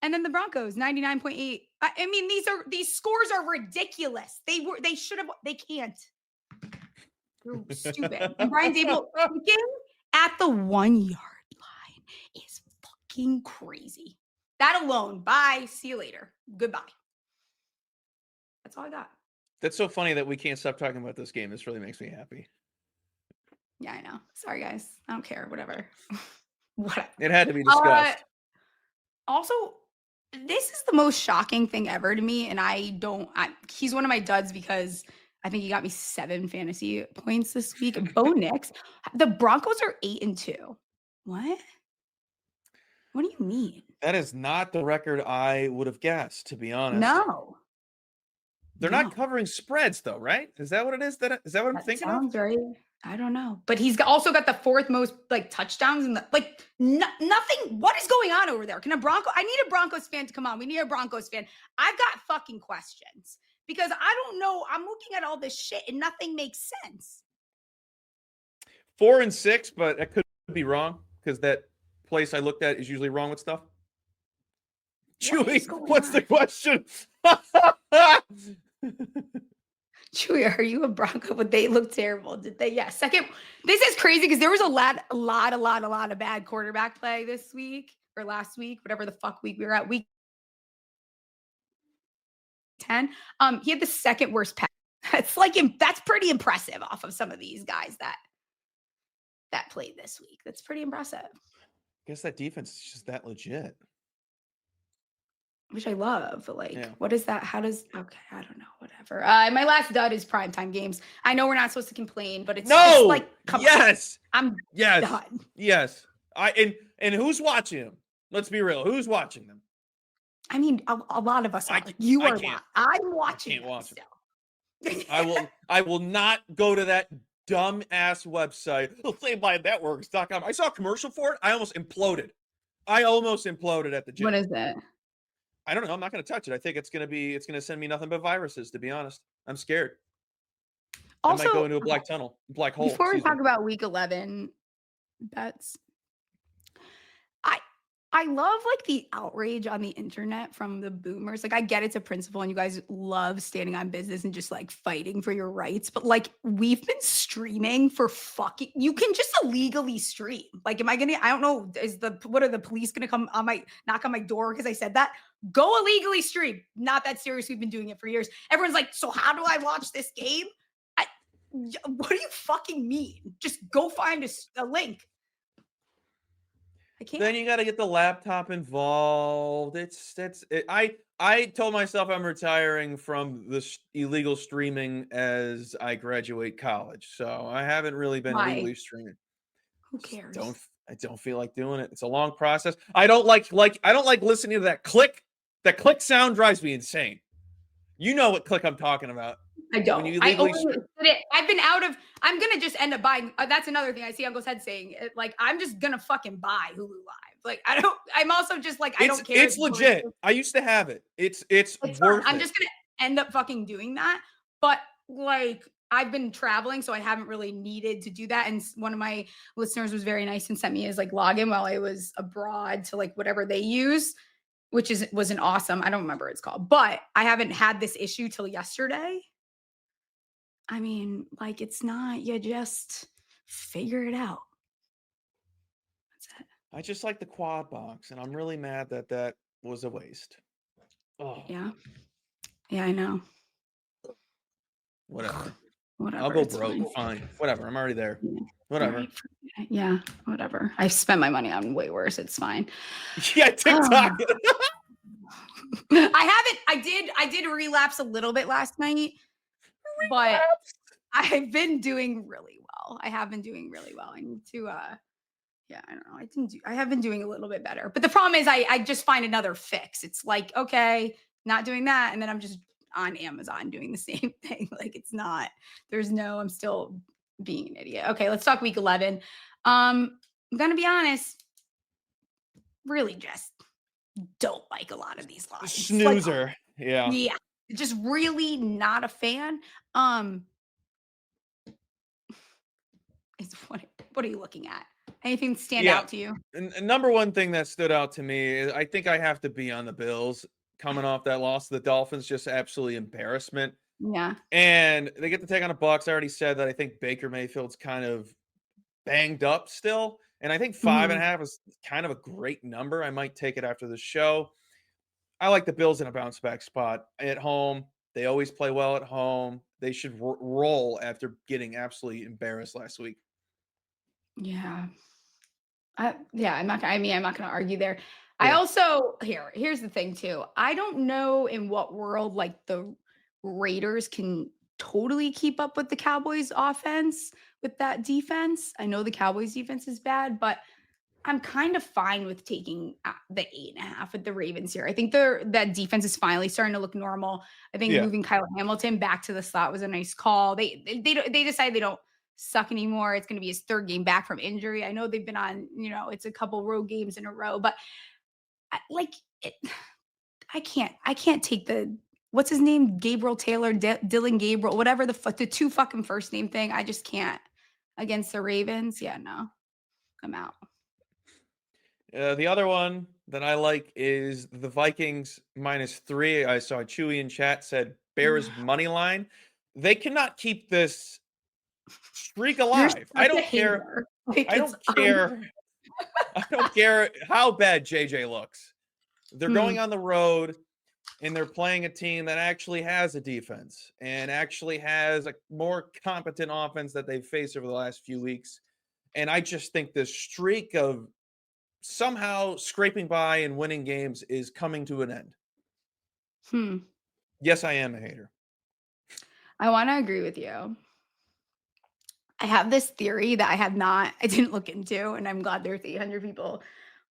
and then the Broncos 99.8. I mean, these scores are ridiculous. They can't. They're stupid. And Brian Dable at the 1 yard line is fucking crazy. That alone. Bye. See you later. Goodbye. That's all I got. That's so funny that we can't stop talking about this game. This really makes me happy. Yeah, I know. Sorry, guys. I don't care. Whatever. Whatever. It had to be discussed. Also, This is the most shocking thing ever to me, and he's one of my duds because I think he got me 7 fantasy points this week. Bo Nix, the Broncos are 8-2. What? What do you mean? That is not the record I would have guessed, to be honest. No. They're not covering spreads, though, right? Is that what it is? Is that what I'm thinking Sounds of? right. I don't know. But he's also got the 4th most touchdowns and nothing. What is going on over there? I need a Broncos fan to come on. We need a Broncos fan. I've got fucking questions because I don't know. I'm looking at all this shit and nothing makes sense. 4-6, but I could be wrong because that place I looked at is usually wrong with stuff. Chewy, what's the question? Chewy, are you a Bronco? But they look terrible. Did they? Yeah. Second, this is crazy because there was a lot of bad quarterback play this week or last week, whatever the fuck week we were at, week 10. He had the 2nd worst pass. That's pretty impressive off of some of these guys that played this week. That's pretty impressive. I guess that defense is just that legit. Which I love, but What is that? I don't know, whatever. My last dud is primetime games. I know we're not supposed to complain, but it's just come on. I'm done. Yes. And who's watching them? Let's be real. Who's watching them? I mean, a lot of us are. I'm watching. I can't watch them. I will not go to that dumb ass website. Playbythetworks.com. I saw a commercial for it. I almost imploded at the gym. What is it? I don't know. I'm not going to touch it. I think it's going to send me nothing but viruses, to be honest. I'm scared. Also, I might go into a black hole. Before we talk about week 11 bets, I love the outrage on the internet from the boomers. I get it's a principle and you guys love standing on business and just fighting for your rights. But we've been streaming for you can just illegally stream. I don't know, what are the police going to come knock on my door because I said that? Go illegally stream. Not that serious. We've been doing it for years. Everyone's like, so how do I watch this game? What do you fucking mean? Just go find a link. I can't. Then you got to get the laptop involved. I told myself I'm retiring from this illegal streaming as I graduate college. So I haven't really been legally streaming. Who cares? I don't feel like doing it. It's a long process. I don't like listening to that click. That click sound drives me insane. You know what click I'm talking about. I don't. I'm going to just end up buying. That's another thing I see Uncle's Head saying. I'm just going to fucking buy Hulu Live. I'm also just I don't care. It's legit. I used to have it. It's worth it. I'm just going to end up fucking doing that. But I've been traveling, so I haven't really needed to do that. And one of my listeners was very nice and sent me his login while I was abroad to whatever they use, which was an awesome. I don't remember what it's called, but I haven't had this issue till yesterday. I mean, it's not, you just figure it out. That's it. I just like the quad box, and I'm really mad that was a waste. Oh. Yeah. Yeah, I know. Whatever. I'll go broke. Fine. Whatever. I'm already there. Yeah. Whatever. Yeah, whatever. I've spent my money on way worse. It's fine. Yeah, TikTok. I did relapse a little bit last night. But I've been doing really well. I have been doing really well. I need to, I don't know. I have been doing a little bit better. But the problem is I just find another fix. It's okay, not doing that. And then I'm just on Amazon doing the same thing. I'm still being an idiot. Okay, let's talk week 11. I'm going to be honest, really just don't like a lot of these lines. Snoozer. Yeah. Yeah. Just really not a fan. What are you looking at? Anything stand out to you? And number one thing that stood out to me is I think I have to be on the Bills coming off that loss to the Dolphins. Just absolutely embarrassment. Yeah. And they get to take on the Bucs. I already said that I think Baker Mayfield's kind of banged up still. And I think 5.5 is kind of a great number. I might take it after the show. I like the Bills in a bounce back spot at home. They always play well at home. They should roll after getting absolutely embarrassed last week. Yeah. I'm not going to argue there. Yeah. I also here's the thing too. I don't know in what world like the Raiders can totally keep up with the Cowboys offense with that defense. I know the Cowboys defense is bad, but I'm kind of fine with taking the 8.5 with the Ravens here. I think that defense is finally starting to look normal. I think moving Kyle Hamilton back to the slot was a nice call. They decided they don't suck anymore. It's going to be his third game back from injury. I know they've been on, it's a couple road games in a row, but I can't take the, what's his name? Gabriel Taylor, Dylan Gabriel, whatever the two fucking first name thing. I just can't against the Ravens. Yeah, no, I'm out. The other one that I like is the Vikings -3. I saw Chewy in chat said Bears money line. They cannot keep this streak alive. I don't care. I don't care. I don't care how bad JJ looks. They're going on the road and they're playing a team that actually has a defense and actually has a more competent offense that they've faced over the last few weeks. And I just think this streak of somehow scraping by and winning games is coming to an end. Yes, I am a hater. I want to agree with you. I have this theory that I didn't look into, and I'm glad there's 800 people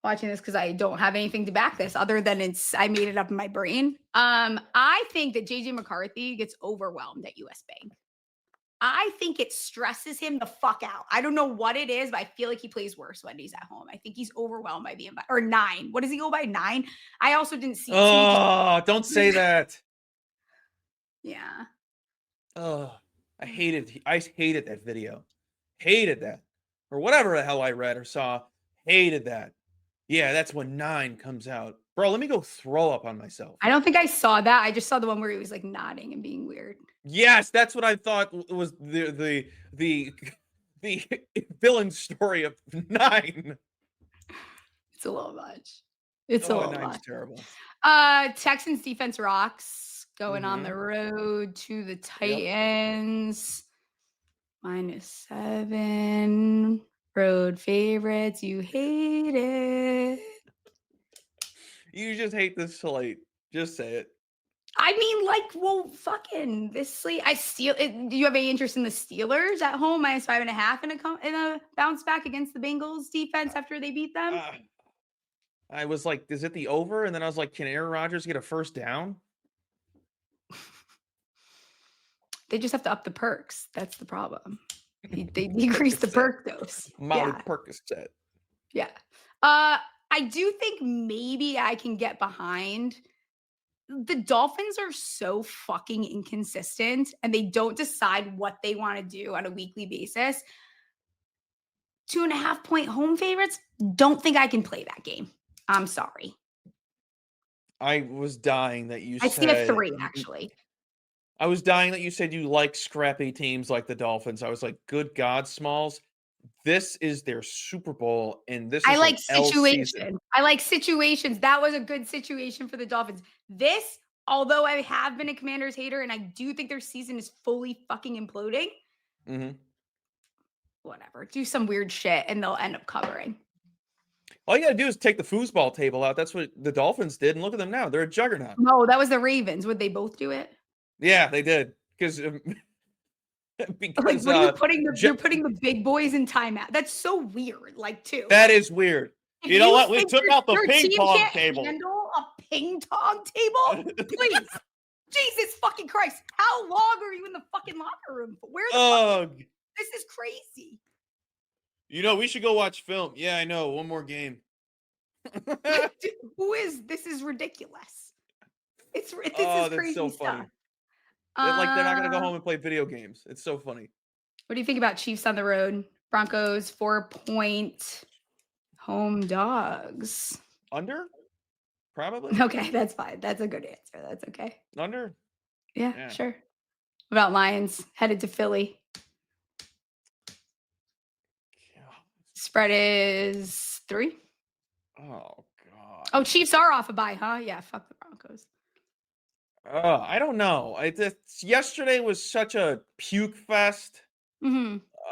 watching this because I don't have anything to back this other than I made it up in my brain. I think that JJ McCarthy gets overwhelmed at US Bank. I think it stresses him the fuck out. I don't know what it is, but I feel like he plays worse when he's at home. I think he's overwhelmed by the or 9. What does he go by? 9? I also didn't see. Oh, don't say that. Yeah. Oh, I hated that video. Hated that. Or whatever the hell I read or saw. Hated that. Yeah, that's when 9 comes out. Bro, let me go throw up on myself. I don't think I saw that. I just saw the one where he was like nodding and being weird. Yes, that's what I thought was the villain story of 9. It's a little much. It's a little much. Terrible. Texans defense rocks going on the road to the Titans. -7. Road favorites. You hate it. You just hate this slate. Just say it. I mean, fucking this slate. Do you have any interest in the Steelers at home -5.5 in a bounce back against the Bengals defense after they beat them? I was like, is it the over? And then I was like, can Aaron Rodgers get a first down? They just have to up the perks. That's the problem. They decrease the perk dose. Molly Percocet. Yeah. I do think maybe I can get behind. The Dolphins are so fucking inconsistent and they don't decide what they want to do on a weekly basis. 2.5 point home favorites. Don't think I can play that game. I'm sorry. I was dying that you said. I see a 3 actually. I was dying that you said you like scrappy teams like the Dolphins. I was like, good God, Smalls. This is their Super Bowl, and this is I like situation. season. I like situations. That was a good situation for the Dolphins. This, although I have been a Commanders hater, and I do think their season is fully fucking imploding. Whatever. Do some weird shit, and they'll end up covering. All you got to do is take the foosball table out. That's what the Dolphins did, and look at them now. They're a juggernaut. No, that was the Ravens. Would they both do it? Yeah, they did. Because you're putting the big boys in timeout. That's so weird. Too. That is weird. You know what? We took out the ping pong table. Handle a ping pong table, please. Jesus fucking Christ! How long are you in the fucking locker room? This is crazy. You know, we should go watch film. Yeah, I know. One more game. Dude, this is ridiculous. This is crazy so stuff. Funny. They're not going to go home and play video games. It's so funny. What do you think about Chiefs on the road? Broncos 4-point home dogs. Under? Probably. Okay, that's fine. That's a good answer. That's okay. Under? Yeah, sure. What about Lions headed to Philly? Spread is 3. Oh, God. Oh, Chiefs are off a bye, huh? Yeah, fuck the Broncos. I don't know. Yesterday was such a puke fest.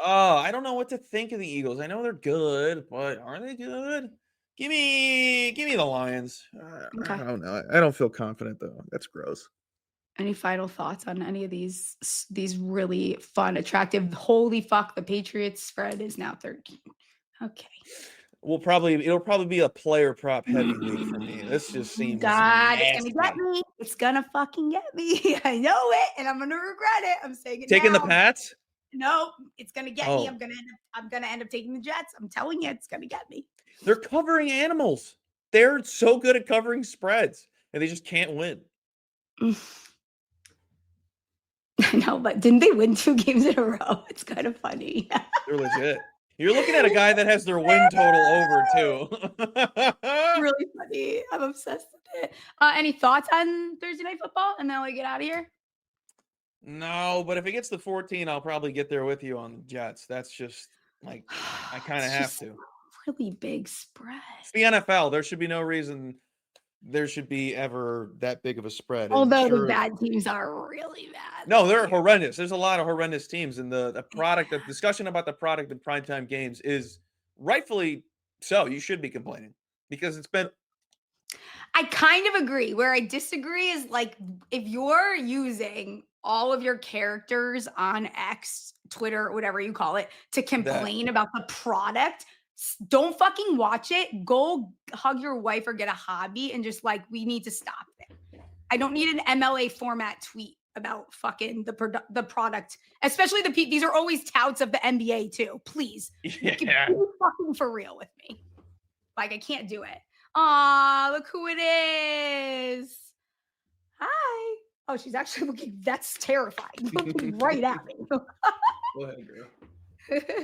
Oh, I don't know what to think of the Eagles. I know they're good, but are they good? Give me the Lions. I Okay. don't know. I don't feel confident though. That's gross. Any final thoughts on any of these really fun, attractive? Holy fuck, the Patriots spread is now 13. Okay. It'll probably be a player prop heavy week for me. This just seems God, it's nasty. gonna get me. It's gonna fucking get me. I know it, and I'm gonna regret it. I'm saying it Taking now. the Pats? No, it's gonna get me. Oh. I'm gonna end up taking the Jets. I'm telling you, it's gonna get me. They're covering animals. They're so good at covering spreads, and they just can't win. I know, but didn't they win 2 games in a row? It's kind of funny. They're legit. You're looking at a guy that has their win total over too. Really funny. I'm obsessed with it. Any thoughts on Thursday Night Football? And then we get out of here. No, but if it gets to 14, I'll probably get there with you on the Jets. That's just like I kind of have to. Really big spread. It's the NFL. There should be no reason there should be ever that big of a spread. Although the bad teams are really bad. No, they're horrendous. There's a lot of horrendous teams, and the discussion about the product in primetime games is rightfully so. You should be complaining because it's been. I kind of agree. Where I disagree is like if you're using all of your characters on X, Twitter, whatever you call it, to complain about the product, don't fucking watch it. Go hug your wife or get a hobby and just like, we need to stop it. I don't need an MLA format tweet about fucking the product, especially these are always touts of the NBA too. Please. Yeah. Be fucking for real with me. Like, I can't do it. Aw, look who it is. Hi. Oh, she's actually looking, that's terrifying. Looking right at me. Go ahead, girl.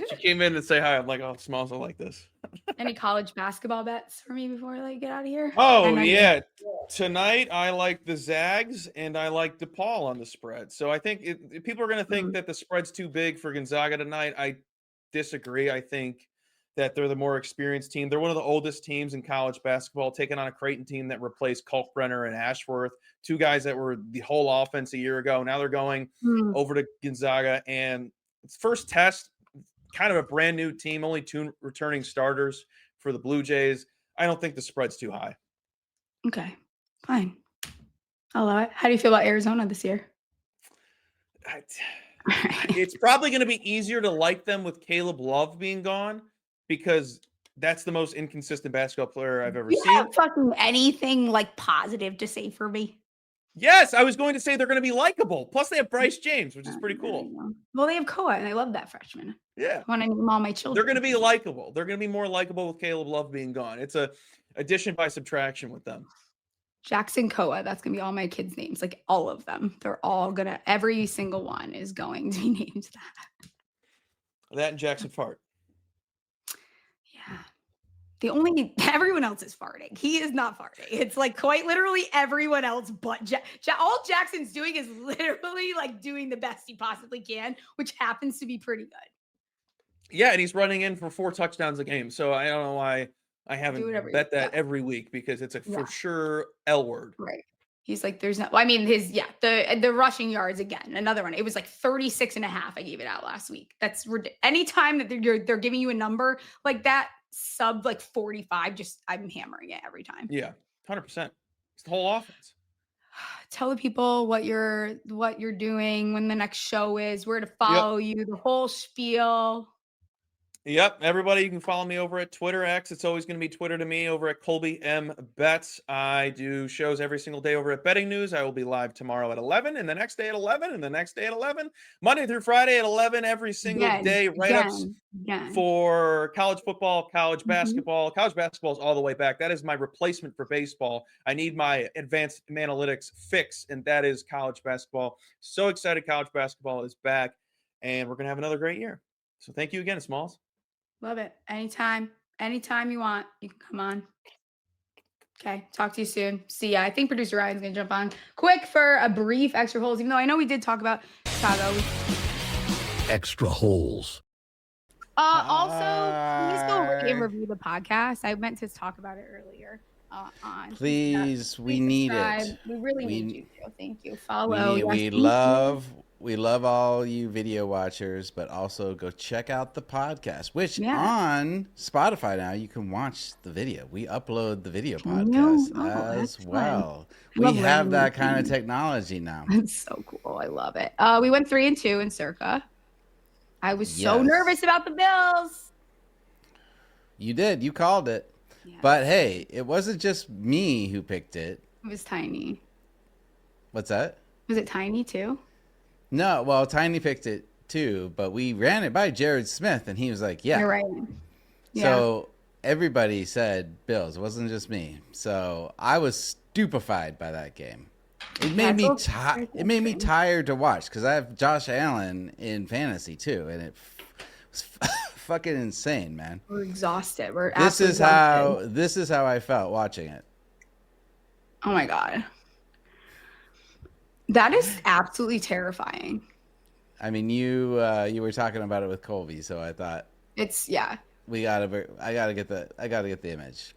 She came in and say hi. I'm like, oh, Smalls, I like this. Any college basketball bets for me before I get out of here? Oh, yeah. Tonight, I like the Zags and I like DePaul on the spread. So I think people are going to think that the spread's too big for Gonzaga tonight. I disagree. I think that they're the more experienced team. They're one of the oldest teams in college basketball, taking on a Creighton team that replaced Kalkbrenner and Ashworth, 2 guys that were the whole offense a year ago. Now they're going over to Gonzaga, and it's first test, kind of a brand new team, only 2 returning starters for the Blue Jays. I don't think the spread's too high. Okay, fine. I'll allow it. How do you feel about Arizona this year? It's probably going to be easier to like them with Caleb Love being gone, because that's the most inconsistent basketball player I've ever seen. You have fucking anything like positive to say for me? Yes, I was going to say they're going to be likable. Plus, they have Bryce James, which is pretty cool. Well, they have Koa, and I love that freshman. Yeah. I want to name all my children. They're going to be likable. They're going to be more likable with Caleb Love being gone. It's a addition by subtraction with them. Jackson Koa, that's going to be all my kids' names, like all of them. They're all going to, every single one is going to be named that. That and Jackson Fart. Yeah. Everyone else is farting. He is not farting. It's like quite literally everyone else but all Jackson's doing is literally like doing the best he possibly can, which happens to be pretty good. Yeah, and he's running in for 4 touchdowns a game. So I don't know why I haven't bet that every week, because it's a for sure L word. Right. He's like, there's no, I mean, the rushing yards again, another one. It was like 36.5. I gave it out last week. That's anytime that they're giving you a number like that, sub like 45, I'm hammering it every time. Yeah, 100%. It's the whole offense. Tell the people what you're doing, when the next show is, where to follow you, the whole spiel. Yep. Everybody, you can follow me over at Twitter X. It's always going to be Twitter to me, over at Colby M Bets. I do shows every single day over at Betting News. I will be live tomorrow at 11, and the next day at 11, and the next day at 11. Monday through Friday at 11 every single day. Write-ups for college football, college basketball. College basketball is all the way back. That is my replacement for baseball. I need my advanced analytics fix, and that is college basketball. So excited college basketball is back, and we're going to have another great year. So thank you again, Smalls. Love it. Anytime you want, you can come on. Okay. Talk to you soon. See ya. I think producer Ryan's going to jump on quick for a brief extra holes, even though I know we did talk about Chicago. Extra holes. Also, please go rate and review the podcast. I meant to talk about it earlier. Please, we need subscribe. it. We really need you to. Thank you. Follow. We love we love all you video watchers, but also go check out the podcast, which on Spotify now you can watch the video. We upload the video podcast as well. We have that kind of technology now. It's so cool. I love it. We went 3-2 in Circa. I was so nervous about the Bills. You did. You called it. Yeah. But hey, it wasn't just me who picked it. It was Tiny. What's that? Was it Tiny too? No, well, Tiny picked it too, but we ran it by Jared Smith, and he was like, yeah. You're right. Yeah. So everybody said Bills. It wasn't just me. So I was stupefied by that game. It made me tired to watch because I have Josh Allen in fantasy too, and it was fucking insane, man. We're exhausted. This is how I felt watching it. Oh my God. That is absolutely terrifying. I mean, you were talking about it with Colby, so I thought I gotta get the image.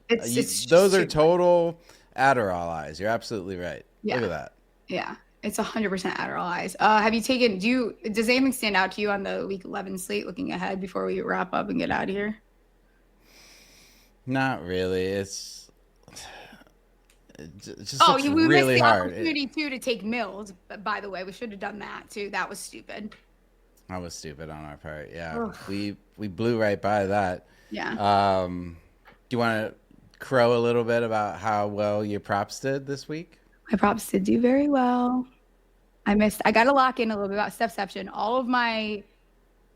Those are total Adderall eyes. You're absolutely right. Yeah. Look at that. Yeah, it's 100% Adderall eyes. Have you taken? Does anything stand out to you on the Week 11 slate? Looking ahead before we wrap up and get out of here. Not really. It just we really missed the hard. opportunity to take Mills. But by the way, we should have done that too. That was stupid. That was stupid on our part. Yeah, we blew right by that. Yeah. Do you want to crow a little bit about how well your props did this week? My props did do very well. I got to lock in a little bit about Stepception. All of my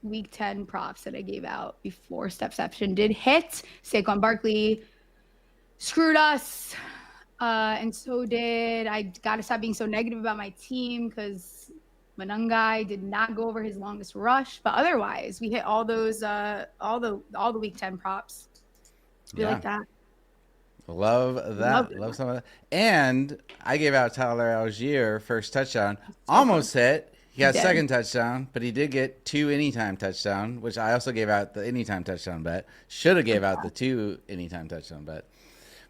Week 10 props that I gave out before Stepception did hit. Saquon Barkley screwed us. And so did I. Got to stop being so negative about my team because Manungai did not go over his longest rush. But otherwise, we hit all those all the Week 10 props. You like that? Love that. Love some of that. And I gave out Tyler Allgeier first touchdown. Almost hit. He got second touchdown, but he did get 2 anytime touchdown, which I also gave out the anytime touchdown bet. Should have gave out the 2 anytime touchdown bet.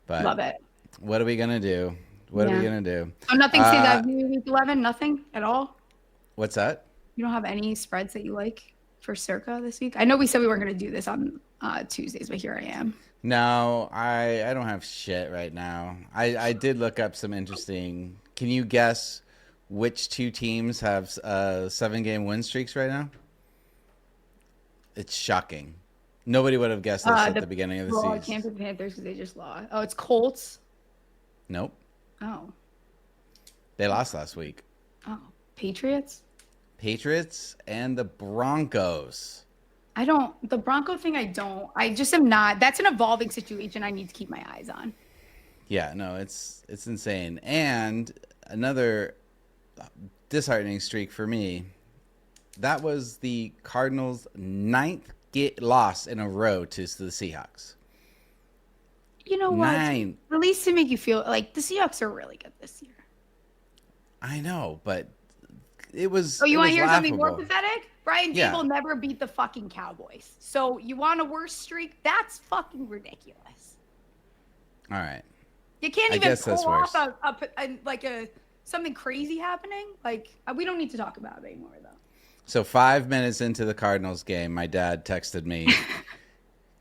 But love it. What are we gonna do? What are we gonna do? So nothing stands out to you Week 11? Nothing at all? What's that? You don't have any spreads that you like for Circa this week? I know we said we weren't going to do this on Tuesdays, but here I am. No, I don't have shit right now. I did look up some interesting. Can you guess which 2 teams have 7-game win streaks right now? It's shocking. Nobody would have guessed this at the beginning of the season. I can't pick the Panthers because they just lost. Oh, it's Colts. Nope. Oh. They lost last week. Oh, Patriots and the Broncos. The Bronco thing, I just am not. That's an evolving situation I need to keep my eyes on. Yeah, no, it's insane. And another disheartening streak for me, that was the Cardinals' 9th loss in a row to the Seahawks. You know what? 9. At least to make you feel like the Seahawks are really good this year. I know, but it was. Oh, you want to hear laughable. something more pathetic? Brian Dable never beat the fucking Cowboys. So you want a worse streak? That's fucking ridiculous. All right. You can't even pull off something crazy happening. Like, we don't need to talk about it anymore, though. So 5 minutes into the Cardinals game, my dad texted me,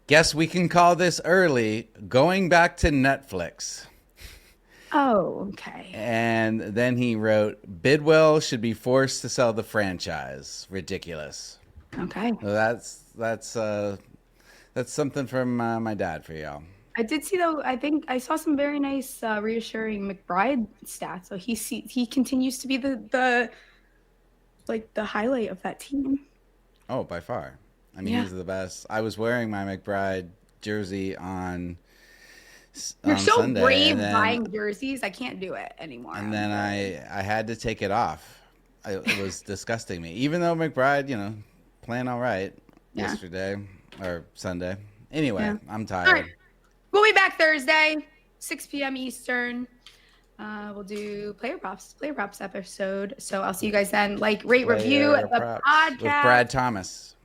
guess we can call this early, going back to Netflix. Oh, okay. And then he wrote, Bidwell should be forced to sell the franchise. Ridiculous. Okay. So that's something from my dad for y'all. I did see, though, I think I saw some very nice reassuring McBride stats. So he continues to be the highlight of that team. Oh, by far. I mean, he's the best. I was wearing my McBride jersey on You're so Sunday, brave buying jerseys. I can't do it anymore. And then I had to take it off. It was disgusting me. Even though McBride, playing all right yesterday or Sunday. Anyway, I'm tired. All right. We'll be back Thursday, 6 p.m. Eastern. We'll do player props episode. So I'll see you guys then. Rate, review the podcast. With Brad Thomas.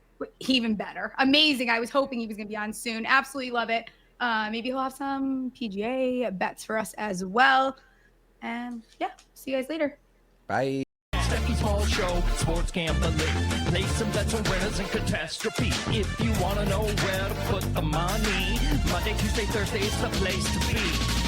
Even better. Amazing. I was hoping he was going to be on soon. Absolutely love it. Maybe he'll have some PGA bets for us as well. And see you guys later. Bye. Stephie Smalls Show, sports gambling. Place some bets on winners and catastrophe. If you want to know where to put the money, Monday, Tuesday, Thursday is the place to be.